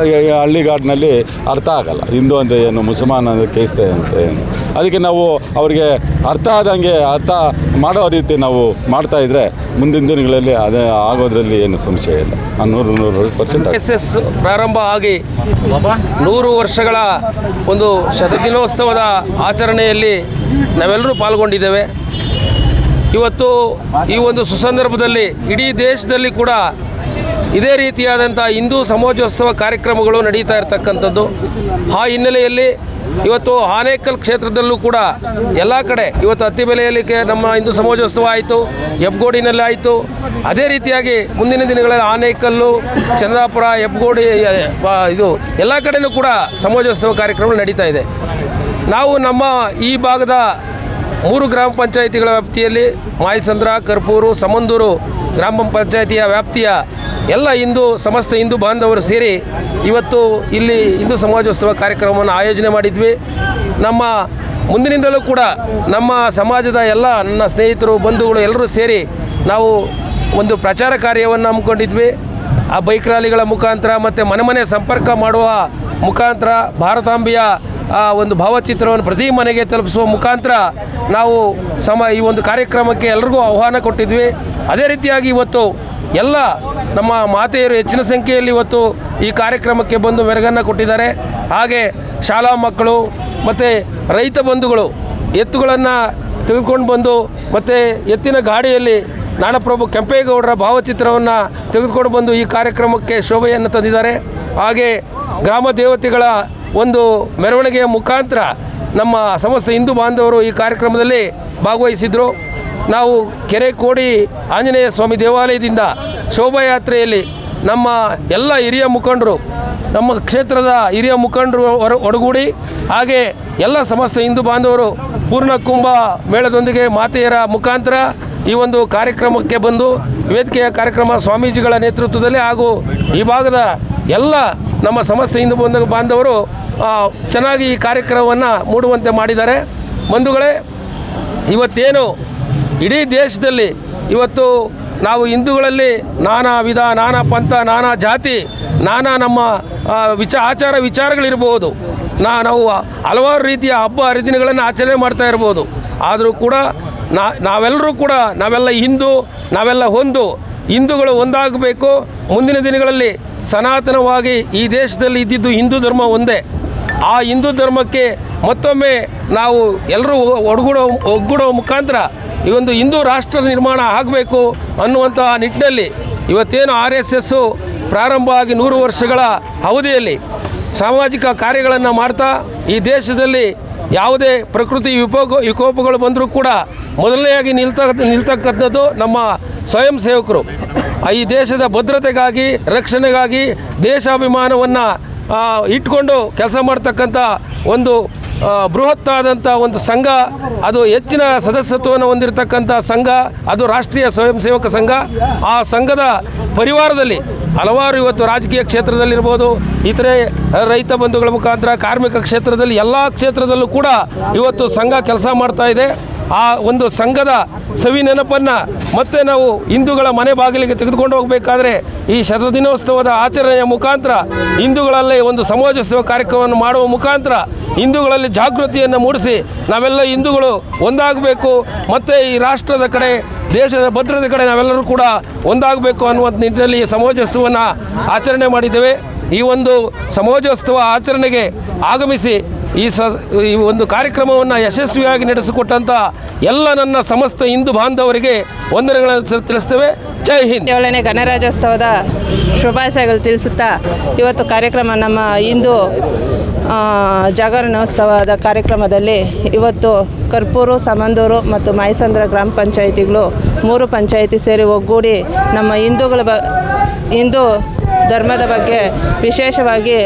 [SPEAKER 11] ಹಳ್ಳಿಗಾಡಿನಲ್ಲಿ ಅರ್ಥ ಆಗಲ್ಲ, ಹಿಂದೂ ಅಂದರೆ ಏನು, ಮುಸಲ್ಮಾನ್ ಅಂದರೆ ಕ್ರೈಸ್ತ ಅಂತ ಏನು. ಅದಕ್ಕೆ ನಾವು ಅವರಿಗೆ ಅರ್ಥ ಆದಂಗೆ ಅರ್ಥ ಮಾಡೋ ರೀತಿ ನಾವು ಮಾಡ್ತಾಯಿದ್ರೆ ಮುಂದಿನ ದಿನಗಳಲ್ಲಿ ಅದೇ ಆಗೋದ್ರಲ್ಲಿ ಏನು ಸಂಶಯ ಇಲ್ಲ. 100%
[SPEAKER 13] RSS ಪ್ರಾರಂಭ ಆಗಿ 100 ವರ್ಷಗಳ ಒಂದು ಶತದಿನೋತ್ಸವದ ಆಚರಣೆಯಲ್ಲಿ ನಾವೆಲ್ಲರೂ ಪಾಲ್ಗೊಂಡಿದ್ದೇವೆ. ಇವತ್ತು ಈ ಒಂದು ಸುಸಂದರ್ಭದಲ್ಲಿ ಇಡೀ ದೇಶದಲ್ಲಿ ಕೂಡ ಇದೇ ರೀತಿಯಾದಂಥ ಹಿಂದೂ ಸಮಾಜೋತ್ಸವ ಕಾರ್ಯಕ್ರಮಗಳು ನಡೀತಾ ಇರತಕ್ಕಂಥದ್ದು. ಆ ಹಿನ್ನೆಲೆಯಲ್ಲಿ ಇವತ್ತು ಆನೇಕಲ್ ಕ್ಷೇತ್ರದಲ್ಲೂ ಕೂಡ ಎಲ್ಲ ಕಡೆ ಇವತ್ತು ಅತ್ತಿಬೆಲೆಯಲ್ಲಿ ನಮ್ಮ ಹಿಂದೂ ಸಮಾಜೋತ್ಸವ ಆಯಿತು, ಹೆಬ್ಗೋಡಿನಲ್ಲಿ ಆಯಿತು. ಅದೇ ರೀತಿಯಾಗಿ ಮುಂದಿನ ದಿನಗಳಲ್ಲಿ ಆನೇಕಲ್ಲು, ಚಂದ್ರಾಪುರ, ಹೆಬ್ಗೋಡಿ, ಇದು ಎಲ್ಲ ಕಡೆಯೂ ಕೂಡ ಸಮಾಜೋತ್ಸವ ಕಾರ್ಯಕ್ರಮಗಳು ನಡೀತಾ ಇದೆ. ನಾವು ನಮ್ಮ ಈ ಭಾಗದ 3 ಗ್ರಾಮ ಪಂಚಾಯಿತಿಗಳ ವ್ಯಾಪ್ತಿಯಲ್ಲಿ ಮಾಯಸಂದ್ರ, ಕರ್ಪೂರು, ಸಮಂದೂರು ಗ್ರಾಮ ಪಂಚಾಯಿತಿಯ ವ್ಯಾಪ್ತಿಯ ಎಲ್ಲ ಸಮಸ್ತ ಹಿಂದೂ ಬಾಂಧವರು ಸೇರಿ ಇವತ್ತು ಇಲ್ಲಿ ಹಿಂದೂ ಸಮಾಜೋತ್ಸವ ಕಾರ್ಯಕ್ರಮವನ್ನು ಆಯೋಜನೆ ಮಾಡಿದ್ವಿ. ನಮ್ಮ ಮುಂದಿನಿಂದಲೂ ಕೂಡ ನಮ್ಮ ಸಮಾಜದ ಎಲ್ಲ ನನ್ನ ಸ್ನೇಹಿತರು, ಬಂಧುಗಳು ಎಲ್ಲರೂ ಸೇರಿ ನಾವು ಒಂದು ಪ್ರಚಾರ ಕಾರ್ಯವನ್ನು ಹಮ್ಮಿಕೊಂಡಿದ್ವಿ. ಆ ಬೈಕ್ ರ್ಯಾಲಿಗಳ ಮುಖಾಂತರ ಮತ್ತು ಮನೆ ಸಂಪರ್ಕ ಮಾಡುವ ಮುಖಾಂತರ ಭಾರತಾಂಬೆಯ ಒಂದು ಭಾವಚಿತ್ರವನ್ನು ಪ್ರತಿ ಮನೆಗೆ ತಲುಪಿಸುವ ಮುಖಾಂತರ ನಾವು ಈ ಒಂದು ಕಾರ್ಯಕ್ರಮಕ್ಕೆ ಎಲ್ರಿಗೂ ಆಹ್ವಾನ ಕೊಟ್ಟಿದ್ವಿ. ಅದೇ ರೀತಿಯಾಗಿ ಇವತ್ತು ಎಲ್ಲ ನಮ್ಮ ಮಾತೆಯರು ಹೆಚ್ಚಿನ ಸಂಖ್ಯೆಯಲ್ಲಿ ಇವತ್ತು ಈ ಕಾರ್ಯಕ್ರಮಕ್ಕೆ ಬಂದು ಮೆರುಗನ್ನು ಕೊಟ್ಟಿದ್ದಾರೆ. ಹಾಗೆ ಶಾಲಾ ಮಕ್ಕಳು ಮತ್ತು ರೈತ ಬಂಧುಗಳು ಎತ್ತುಗಳನ್ನು ತೆಗೆದುಕೊಂಡು ಬಂದು ಮತ್ತು ಎತ್ತಿನ ಗಾಡಿಯಲ್ಲಿ ನಾಡಪ್ರಭು ಕೆಂಪೇಗೌಡರ ಭಾವಚಿತ್ರವನ್ನು ತೆಗೆದುಕೊಂಡು ಬಂದು ಈ ಕಾರ್ಯಕ್ರಮಕ್ಕೆ ಶೋಭೆಯನ್ನು ತಂದಿದ್ದಾರೆ. ಹಾಗೆ ಗ್ರಾಮ ದೇವತೆಗಳ ಒಂದು ಮೆರವಣಿಗೆಯ ಮುಖಾಂತರ ನಮ್ಮ ಸಮಸ್ತ ಹಿಂದೂ ಬಾಂಧವರು ಈ ಕಾರ್ಯಕ್ರಮದಲ್ಲಿ ಭಾಗವಹಿಸಿದರು. ನಾವು ಕೆರೆ ಕೋಡಿ ಆಂಜನೇಯ ಸ್ವಾಮಿ ದೇವಾಲಯದಿಂದ ಶೋಭಾಯಾತ್ರೆಯಲ್ಲಿ ನಮ್ಮ ಎಲ್ಲ ಹಿರಿಯ ಮುಖಂಡರು, ನಮ್ಮ ಕ್ಷೇತ್ರದ ಹಿರಿಯ ಮುಖಂಡರು ಒಡಗೂಡಿ ಹಾಗೆ ಎಲ್ಲ ಸಮಸ್ತ ಹಿಂದೂ ಬಾಂಧವರು ಪೂರ್ಣ ಕುಂಭ ಮೇಳದೊಂದಿಗೆ ಮಾತೆಯರ ಮುಖಾಂತರ ಈ ಒಂದು ಕಾರ್ಯಕ್ರಮಕ್ಕೆ ಬಂದು ವೇದಿಕೆಯ ಕಾರ್ಯಕ್ರಮ ಸ್ವಾಮೀಜಿಗಳ ನೇತೃತ್ವದಲ್ಲಿ ಹಾಗೂ ಈ ಭಾಗದ ಎಲ್ಲ ನಮ್ಮ ಸಮಸ್ತ ಹಿಂದೂ ಬಾಂಧವರು ಚೆನ್ನಾಗಿ ಈ ಕಾರ್ಯಕ್ರಮವನ್ನು ಮೂಡುವಂತೆ ಮಾಡಿದ್ದಾರೆ. ಬಂಧುಗಳೇ, ಇವತ್ತೇನು ಇಡೀ ದೇಶದಲ್ಲಿ ಇವತ್ತು ನಾವು ಹಿಂದೂಗಳಲ್ಲಿ ನಾನಾ ವಿಧ, ನಾನಾ ಪಂಥ, ನಾನಾ ಜಾತಿ, ನಾನಾ ನಮ್ಮ ಆಚಾರ ವಿಚಾರಗಳಿರ್ಬೋದು, ನಾವು ಹಲವಾರು ರೀತಿಯ ಹಬ್ಬ ಹರಿದಿನಗಳನ್ನು ಆಚರಣೆ ಮಾಡ್ತಾ ಇರ್ಬೋದು. ಆದರೂ ಕೂಡ ನಾವೆಲ್ಲ ಹಿಂದೂ, ನಾವೆಲ್ಲ ಹಿಂದೂಗಳು ಒಂದಾಗಬೇಕು. ಮುಂದಿನ ದಿನಗಳಲ್ಲಿ ಸನಾತನವಾಗಿ ಈ ದೇಶದಲ್ಲಿ ಇದ್ದಿದ್ದು ಹಿಂದೂ ಧರ್ಮ ಒಂದೇ. ಆ ಹಿಂದೂ ಧರ್ಮಕ್ಕೆ ಮತ್ತೊಮ್ಮೆ ನಾವು ಎಲ್ಲರೂ ಒಗ್ಗೂಡೋ ಮುಖಾಂತರ ಈ ಒಂದು ಹಿಂದೂ ರಾಷ್ಟ್ರ ನಿರ್ಮಾಣ ಆಗಬೇಕು ಅನ್ನುವಂತಹ ನಿಟ್ಟಿನಲ್ಲಿ ಇವತ್ತೇನು RSS ಪ್ರಾರಂಭ ಆಗಿ 100 ವರ್ಷಗಳ ಅವಧಿಯಲ್ಲಿ ಸಾಮಾಜಿಕ ಕಾರ್ಯಗಳನ್ನು ಮಾಡ್ತಾ ಈ ದೇಶದಲ್ಲಿ ಯಾವುದೇ ಪ್ರಕೃತಿ ವಿಕೋಪಗಳು ಬಂದರೂ ಕೂಡ ಮೊದಲನೆಯಾಗಿ ನಿಲ್ತಕ್ಕಂಥದ್ದು ನಮ್ಮ ಸ್ವಯಂ ಸೇವಕರು. ಈ ದೇಶದ ಭದ್ರತೆಗಾಗಿ, ರಕ್ಷಣೆಗಾಗಿ ದೇಶಾಭಿಮಾನವನ್ನು ಇಟ್ಕೊಂಡು ಕೆಲಸ ಮಾಡ್ತಕ್ಕಂಥ ಒಂದು ಬೃಹತ್ತಾದಂಥ ಒಂದು ಸಂಘ, ಅದು ಹೆಚ್ಚಿನ ಸದಸ್ಯತ್ವವನ್ನು ಹೊಂದಿರತಕ್ಕಂಥ ಸಂಘ, ಅದು ರಾಷ್ಟ್ರೀಯ ಸ್ವಯಂ ಸೇವಕ ಸಂಘ. ಆ ಸಂಘದ ಪರಿವಾರದಲ್ಲಿ ಹಲವಾರು ಇವತ್ತು ರಾಜಕೀಯ ಕ್ಷೇತ್ರದಲ್ಲಿರ್ಬೋದು, ಇತರೆ ರೈತ ಬಂಧುಗಳ ಮುಖಾಂತರ ಕಾರ್ಮಿಕ ಕ್ಷೇತ್ರದಲ್ಲಿ ಎಲ್ಲ ಕ್ಷೇತ್ರದಲ್ಲೂ ಕೂಡ ಇವತ್ತು ಸಂಘ ಕೆಲಸ ಮಾಡ್ತಾ ಇದೆ. ಆ ಒಂದು ಸಂಘದ ಸವಿ ನೆನಪನ್ನು ಮತ್ತೆ ನಾವು ಹಿಂದೂಗಳ ಮನೆ ಬಾಗಿಲಿಗೆ ತೆಗೆದುಕೊಂಡು ಹೋಗಬೇಕಾದ್ರೆ ಈ ಶತದಿನೋತ್ಸವದ ಆಚರಣೆಯ ಮುಖಾಂತರ ಹಿಂದೂಗಳಲ್ಲೇ ಒಂದು ಸಮಾಜೋತ್ಸವ ಕಾರ್ಯಕ್ರಮವನ್ನು ಮಾಡುವ ಮುಖಾಂತರ ಹಿಂದೂಗಳಲ್ಲಿ ಜಾಗೃತಿಯನ್ನು ಮೂಡಿಸಿ ನಾವೆಲ್ಲ ಹಿಂದೂಗಳು ಒಂದಾಗಬೇಕು, ಮತ್ತು ಈ ರಾಷ್ಟ್ರದ ಕಡೆ, ದೇಶದ ಭದ್ರತೆ ಕಡೆ ನಾವೆಲ್ಲರೂ ಕೂಡ ಒಂದಾಗಬೇಕು ಅನ್ನುವಂಥ ನಿಟ್ಟಿನಲ್ಲಿ ಸಮಾಜೋತ್ಸವವನ್ನು ಆಚರಣೆ ಮಾಡಿದ್ದೇವೆ. ಈ ಒಂದು ಸಮಾಜೋತ್ಸವ ಆಚರಣೆಗೆ ಆಗಮಿಸಿ ಈ ಒಂದು ಕಾರ್ಯಕ್ರಮವನ್ನು ಯಶಸ್ವಿಯಾಗಿ ನಡೆಸಿಕೊಟ್ಟಂಥ ಎಲ್ಲ ನನ್ನ ಸಮಸ್ತ ಹಿಂದೂ ಬಾಂಧವರಿಗೆ ವಂದನೆಗಳನ್ನು ತಿಳಿಸ್ತೇವೆ. ಜೈ ಹಿಂದ್.
[SPEAKER 14] 7ನೇ ಗಣರಾಜ್ಯೋತ್ಸವದ ಶುಭಾಶಯಗಳು ತಿಳಿಸುತ್ತಾ ಇವತ್ತು ಕಾರ್ಯಕ್ರಮ ನಮ್ಮ ಹಿಂದೂ ಜಾಗರಣೋತ್ಸವದ ಕಾರ್ಯಕ್ರಮದಲ್ಲಿ ಇವತ್ತು ಕರ್ಪೂರು, ಸಮಂದೂರು ಮತ್ತು ಮಾಯಸಂದ್ರ ಗ್ರಾಮ ಪಂಚಾಯಿತಿಗಳು 3 ಪಂಚಾಯಿತಿ ಸೇರಿ ಒಗ್ಗೂಡಿ ನಮ್ಮ ಹಿಂದೂ ಧರ್ಮದ ಬಗ್ಗೆ ವಿಶೇಷವಾಗಿ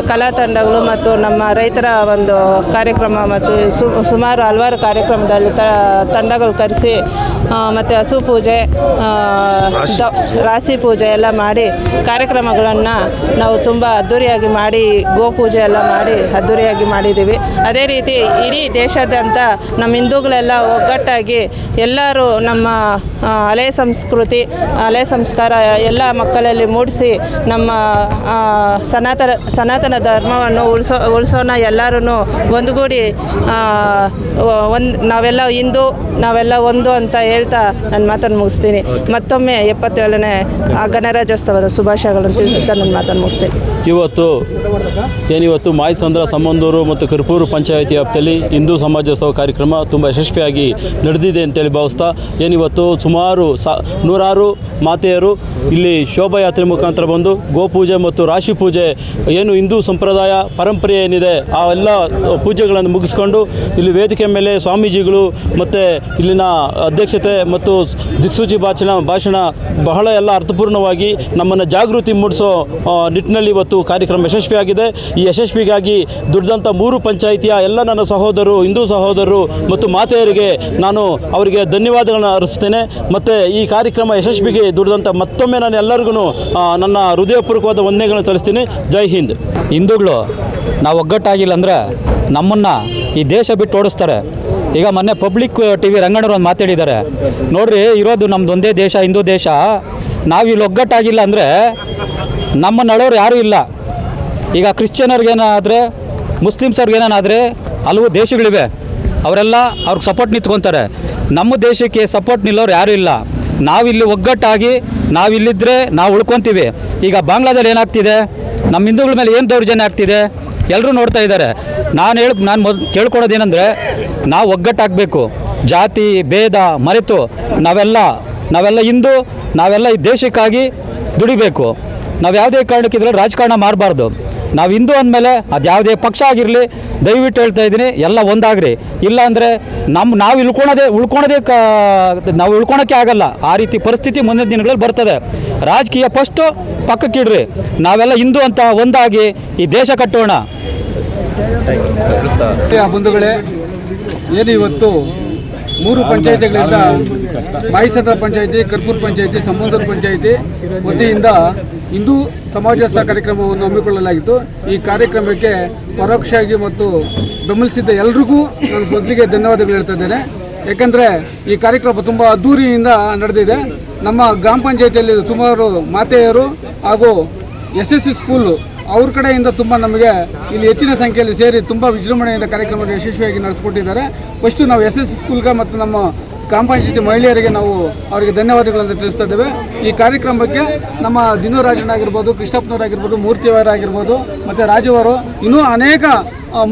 [SPEAKER 14] ಕಲಾ ತಂಡಗಳು ಮತ್ತು ನಮ್ಮ ರೈತರ ಒಂದು ಕಾರ್ಯಕ್ರಮ ಮತ್ತು ಸುಮಾರು ಹಲವಾರು ಕಾರ್ಯಕ್ರಮದಲ್ಲಿ ತಂಡಗಳು ಕರೆಸಿ ಮತ್ತು ಹಸು ಪೂಜೆ, ರಾಶಿ ಪೂಜೆ ಎಲ್ಲ ಮಾಡಿ ಕಾರ್ಯಕ್ರಮಗಳನ್ನು ನಾವು ತುಂಬ ಅದ್ಧೂರಿಯಾಗಿ ಮಾಡಿ, ಗೋಪೂಜೆ ಎಲ್ಲ ಮಾಡಿ ಅದ್ಧೂರಿಯಾಗಿ ಮಾಡಿದ್ದೀವಿ. ಅದೇ ರೀತಿ ಇಡೀ ದೇಶಾದ್ಯಂತ ನಮ್ಮ ಹಿಂದೂಗಳೆಲ್ಲ ಒಗ್ಗಟ್ಟಾಗಿ ಎಲ್ಲರೂ ನಮ್ಮ ಹಳೆಯ ಸಂಸ್ಕೃತಿ, ಹಳೆಯ ಸಂಸ್ಕಾರ ಎಲ್ಲ ಮಕ್ಕಳಲ್ಲಿ ಮೂಡಿಸಿ ನಮ್ಮ ಸನಾತನ ಧರ್ಮವನ್ನು ಉಳಿಸೋಣ, ಎಲ್ಲರೂ ಒಂದುಗೂಡಿ ನಾವೆಲ್ಲ ಹಿಂದೂ, ನಾವೆಲ್ಲ ಒಂದು ಅಂತ ಹೇಳ್ತಾ ನನ್ನ ಮಾತನ್ನು ಮುಗಿಸ್ತೀನಿ. ಮತ್ತೊಮ್ಮೆ 77ನೇ ಗಣರಾಜ್ಯೋತ್ಸವದ ಶುಭಾಶಯಗಳನ್ನು ತಿಳಿಸುತ್ತಾ ನನ್ನ ಮಾತನ್ನು ಮುಗಿಸ್ತೀನಿ.
[SPEAKER 15] ಇವತ್ತು ಮಾಯಸಂದ್ರ, ಸಮಂದೂರು ಮತ್ತು ಕರ್ಪೂರು ಪಂಚಾಯಿತಿ ವ್ಯಾಪ್ತಿಯಲ್ಲಿ ಹಿಂದೂ ಸಮಾಜೋತ್ಸವ ಕಾರ್ಯಕ್ರಮ ತುಂಬ ಯಶಸ್ವಿಯಾಗಿ ನಡೆದಿದೆ ಅಂತೇಳಿ ಭಾವಿಸ್ತಾ, ಏನಿವತ್ತು ಸುಮಾರು 100 ಮಾತೆಯರು ಇಲ್ಲಿ ಶೋಭಾಯಾತ್ರೆ ಮುಖಾಂತರ ಬಂದು ಗೋಪೂಜೆ ಮತ್ತು ರಾಶಿ ಪೂಜೆ ಏನು ಹಿಂದೂ ಸಂಪ್ರದಾಯ ಪರಂಪರೆ ಏನಿದೆ ಆ ಎಲ್ಲ ಪೂಜೆಗಳನ್ನು ಮುಗಿಸ್ಕೊಂಡು ಇಲ್ಲಿ ವೇದಿಕೆ ಮೇಲೆ ಸ್ವಾಮೀಜಿಗಳು ಮತ್ತು ಇಲ್ಲಿನ ಅಧ್ಯಕ್ಷತೆ ಮತ್ತು ದಿಕ್ಸೂಚಿ ಭಾಷಣ ಬಹಳ ಎಲ್ಲ ಅರ್ಥಪೂರ್ಣವಾಗಿ ನಮ್ಮನ್ನು ಜಾಗೃತಿ ಮೂಡಿಸೋ ನಿಟ್ಟಿನಲ್ಲಿ ಇವತ್ತು ಕಾರ್ಯಕ್ರಮ ಯಶಸ್ವಿಯಾಗಿದೆ. ಈ ಯಶಸ್ವಿಗಾಗಿ ದುಡಿದಂಥ 3 ಪಂಚಾಯಿತಿಯ ಎಲ್ಲ ನನ್ನ ಸಹೋದರರು, ಹಿಂದೂ ಸಹೋದರರು ಮತ್ತು ಮಾತೆಯರಿಗೆ ನಾನು ಅವರಿಗೆ ಧನ್ಯವಾದಗಳನ್ನು ಅರ್ಪಿಸ್ತೇನೆ. ಮತ್ತು ಈ ಕಾರ್ಯಕ್ರಮ ಯಶಸ್ವಿಗೆ ದುಡಿದಂಥ ಮತ್ತೊಮ್ಮೆ ನಾನು ಎಲ್ಲರಿಗೂ ನನ್ನ ಹೃದಯಪೂರ್ವಕವಾದ ವಂದನೆಗಳನ್ನು ಸಲ್ಲಿಸ್ತೀನಿ. ಜೈ ಹಿಂದ್.
[SPEAKER 16] ಹಿಂದೂಗಳು ನಾವು ಒಗ್ಗಟ್ಟಾಗಿಲ್ಲ ಅಂದರೆ ನಮ್ಮನ್ನು ಈ ದೇಶ ಬಿಟ್ಟು ಓಡಿಸ್ತಾರೆ. ಈಗ ಮೊನ್ನೆ ಪಬ್ಲಿಕ್ TV ರಂಗಣ್ಣರು ಒಂದು ಮಾತಾಡಿದ್ದಾರೆ ನೋಡ್ರಿ, ಇರೋದು ನಮ್ಮದು ಒಂದೇ ದೇಶ, ಹಿಂದೂ ದೇಶ. ನಾವು ಇಲ್ಲಿ ಒಗ್ಗಟ್ಟಾಗಿಲ್ಲ ಅಂದರೆ ನಮ್ಮನ್ನು ಅಳೋರು ಯಾರೂ ಇಲ್ಲ. ಈಗ ಕ್ರಿಶ್ಚಿಯನ್ರಿಗೇನಾದರೆ ಮುಸ್ಲಿಮ್ಸವ್ರಿಗೇನಾದರೆ ಹಲವು ದೇಶಗಳಿವೆ, ಅವರೆಲ್ಲ ಅವ್ರಿಗೆ ಸಪೋರ್ಟ್ ನಿಂತ್ಕೊತಾರೆ. ನಮ್ಮ ದೇಶಕ್ಕೆ ಸಪೋರ್ಟ್ ನಿಲ್ಲೋರು ಯಾರೂ ಇಲ್ಲ. ನಾವಿಲ್ಲಿ ಒಗ್ಗಟ್ಟಾಗಿ ನಾವಿಲ್ಲಿದ್ದರೆ ನಾವು ಉಳ್ಕೊತೀವಿ. ಈಗ ಬಾಂಗ್ಲಾದಲ್ಲಿ ಏನಾಗ್ತಿದೆ, ನಮ್ಮ ಹಿಂದೂಗಳ ಮೇಲೆ ಏನು ದೌರ್ಜನ್ಯ ಆಗ್ತಿದೆ ಎಲ್ಲರೂ ನೋಡ್ತಾ ಇದ್ದಾರೆ. ನಾನು ಕೇಳ್ಕೊಳೋದೇನೆಂದರೆ ನಾವು ಒಗ್ಗಟ್ಟಾಗಬೇಕು, ಜಾತಿ ಭೇದ ಮರೆತು ನಾವೆಲ್ಲ ಹಿಂದೂ, ನಾವೆಲ್ಲ ಈ ದೇಶಕ್ಕಾಗಿ ದುಡಿಬೇಕು. ನಾವು ಯಾವುದೇ ಕಾರಣಕ್ಕಿದ್ರೆ ರಾಜಕಾರಣ ಮಾಡಬಾರ್ದು. ನಾವು ಹಿಂದೂ ಅಂದಮೇಲೆ ಅದು ಯಾವುದೇ ಪಕ್ಷ ಆಗಿರಲಿ, ದಯವಿಟ್ಟು ಹೇಳ್ತಾ ಇದ್ದೀನಿ, ಎಲ್ಲ ಒಂದಾಗ್ರಿ. ಇಲ್ಲ ಅಂದರೆ ನಾವು ನಾವು ಉಳ್ಕೊಳಕ್ಕೆ ಆಗಲ್ಲ. ಆ ರೀತಿ ಪರಿಸ್ಥಿತಿ ಮುಂದಿನ ದಿನಗಳಲ್ಲಿ ಬರ್ತದೆ. ರಾಜಕೀಯ ಫಸ್ಟು ಪಕ್ಕಕ್ಕಿಡ್ರಿ, ನಾವೆಲ್ಲ ಹಿಂದೂ ಅಂತ ಒಂದಾಗಿ ಈ ದೇಶ ಕಟ್ಟೋಣ.
[SPEAKER 7] ಬಂಧುಗಳೇ, ಏನು ಇವತ್ತು 3 ಪಂಚಾಯಿತಿಗಳಿಂದ ಮಾಯಿಸಂದ್ರ ಪಂಚಾಯಿತಿ, ಕರ್ಪೂರ್ ಪಂಚಾಯಿತಿ, ಸಮಂದೂರು ಪಂಚಾಯಿತಿ ವತಿಯಿಂದ ಹಿಂದೂ ಸಮಾಜೋತ್ಸವ ಕಾರ್ಯಕ್ರಮವನ್ನು ಹಮ್ಮಿಕೊಳ್ಳಲಾಗಿತ್ತು. ಈ ಕಾರ್ಯಕ್ರಮಕ್ಕೆ ಪರೋಕ್ಷವಾಗಿ ಮತ್ತು ಬೆಂಬಲಿಸಿದ್ದ ಎಲ್ರಿಗೂ ನಾನು ಮೊದಲಿಗೆ ಧನ್ಯವಾದಗಳು ಹೇಳ್ತಾ ಇದ್ದೇನೆ. ಯಾಕಂದರೆ ಈ ಕಾರ್ಯಕ್ರಮ ತುಂಬ ಅದ್ಧೂರಿಯಿಂದ ನಡೆದಿದೆ. ನಮ್ಮ ಗ್ರಾಮ ಪಂಚಾಯಿತಿಯಲ್ಲಿ ಸುಮಾರು ಮಾತೆಯರು ಹಾಗೂ SSC ಸ್ಕೂಲು ಅವ್ರ ಕಡೆಯಿಂದ ತುಂಬ ನಮಗೆ ಇಲ್ಲಿ ಹೆಚ್ಚಿನ ಸಂಖ್ಯೆಯಲ್ಲಿ ಸೇರಿ ತುಂಬ ವಿಜೃಂಭಣೆಯಿಂದ ಕಾರ್ಯಕ್ರಮವನ್ನು ಯಶಸ್ವಿಯಾಗಿ ನಡೆಸಿಕೊಟ್ಟಿದ್ದಾರೆ. ಫಸ್ಟು ನಾವು SSC ಸ್ಕೂಲ್ಗೆ ಮತ್ತು ನಮ್ಮ ಗ್ರಾಮ ಪಂಚಾಯತಿ ಮಹಿಳೆಯರಿಗೆ ನಾವು ಅವರಿಗೆ ಧನ್ಯವಾದಗಳನ್ನು ತಿಳಿಸ್ತಾ ಇದ್ದೇವೆ. ಈ ಕಾರ್ಯಕ್ರಮಕ್ಕೆ ನಮ್ಮ ದಿನರಾಜನಾಗಿರ್ಬೋದು, ಕೃಷ್ಣಪ್ಪನವರಾಗಿರ್ಬೋದು, ಮೂರ್ತಿಯವರಾಗಿರ್ಬೋದು ಮತ್ತು ರಾಜವರು ಇನ್ನೂ ಅನೇಕ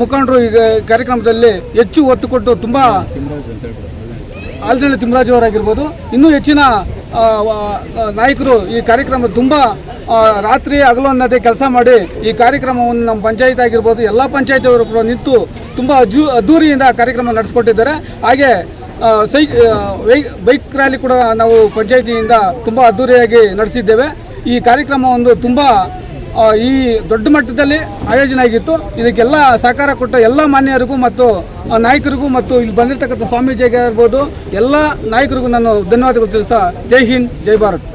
[SPEAKER 7] ಮುಖಂಡರು ಈ ಕಾರ್ಯಕ್ರಮದಲ್ಲಿ ಹೆಚ್ಚು ಒತ್ತು ಕೊಟ್ಟು ತುಂಬ ಆಲ್ದಳ್ಳಿ ತಿಮ್ಮರಾಜು ಅವರಾಗಿರ್ಬೋದು ಇನ್ನೂ ಹೆಚ್ಚಿನ ನಾಯಕರು ಈ ಕಾರ್ಯಕ್ರಮ ತುಂಬ ರಾತ್ರಿ ಹಗಲು ಅನ್ನದೇ ಕೆಲಸ ಮಾಡಿ ಈ ಕಾರ್ಯಕ್ರಮವನ್ನು ನಮ್ಮ ಪಂಚಾಯತ್ ಆಗಿರ್ಬೋದು ಎಲ್ಲ ಪಂಚಾಯತಿಯವರು ಕೂಡ ನಿಂತು ತುಂಬ ಅದ್ದೂರಿಯಿಂದ ಕಾರ್ಯಕ್ರಮ ನಡೆಸಿಕೊಟ್ಟಿದ್ದಾರೆ. ಹಾಗೆ ಬೈಕ್ ರ್ಯಾಲಿ ಕೂಡ ನಾವು ಪಂಚಾಯತಿಯಿಂದ ತುಂಬ ಅದ್ದೂರಿಯಾಗಿ ನಡೆಸಿದ್ದೇವೆ. ಈ ಕಾರ್ಯಕ್ರಮ ಒಂದು ತುಂಬ ಈ ದೊಡ್ಡ ಮಟ್ಟದಲ್ಲಿ ಆಯೋಜನೆ ಆಗಿತ್ತು. ಇದಕ್ಕೆಲ್ಲ ಸಹಕಾರ ಕೊಟ್ಟ ಎಲ್ಲ ಮಾನ್ಯರಿಗೂ ಮತ್ತು ನಾಯಕರಿಗೂ ಮತ್ತು ಇಲ್ಲಿ ಬಂದಿರತಕ್ಕಂಥ ಸ್ವಾಮೀಜಿಗೆ ಇರ್ಬೋದು ಎಲ್ಲ ನಾಯಕರಿಗೂ ನಾನು ಧನ್ಯವಾದಗಳು ತಿಳಿಸ್ತಾ ಜೈ ಹಿಂದ್ ಜೈ ಭಾರತ್.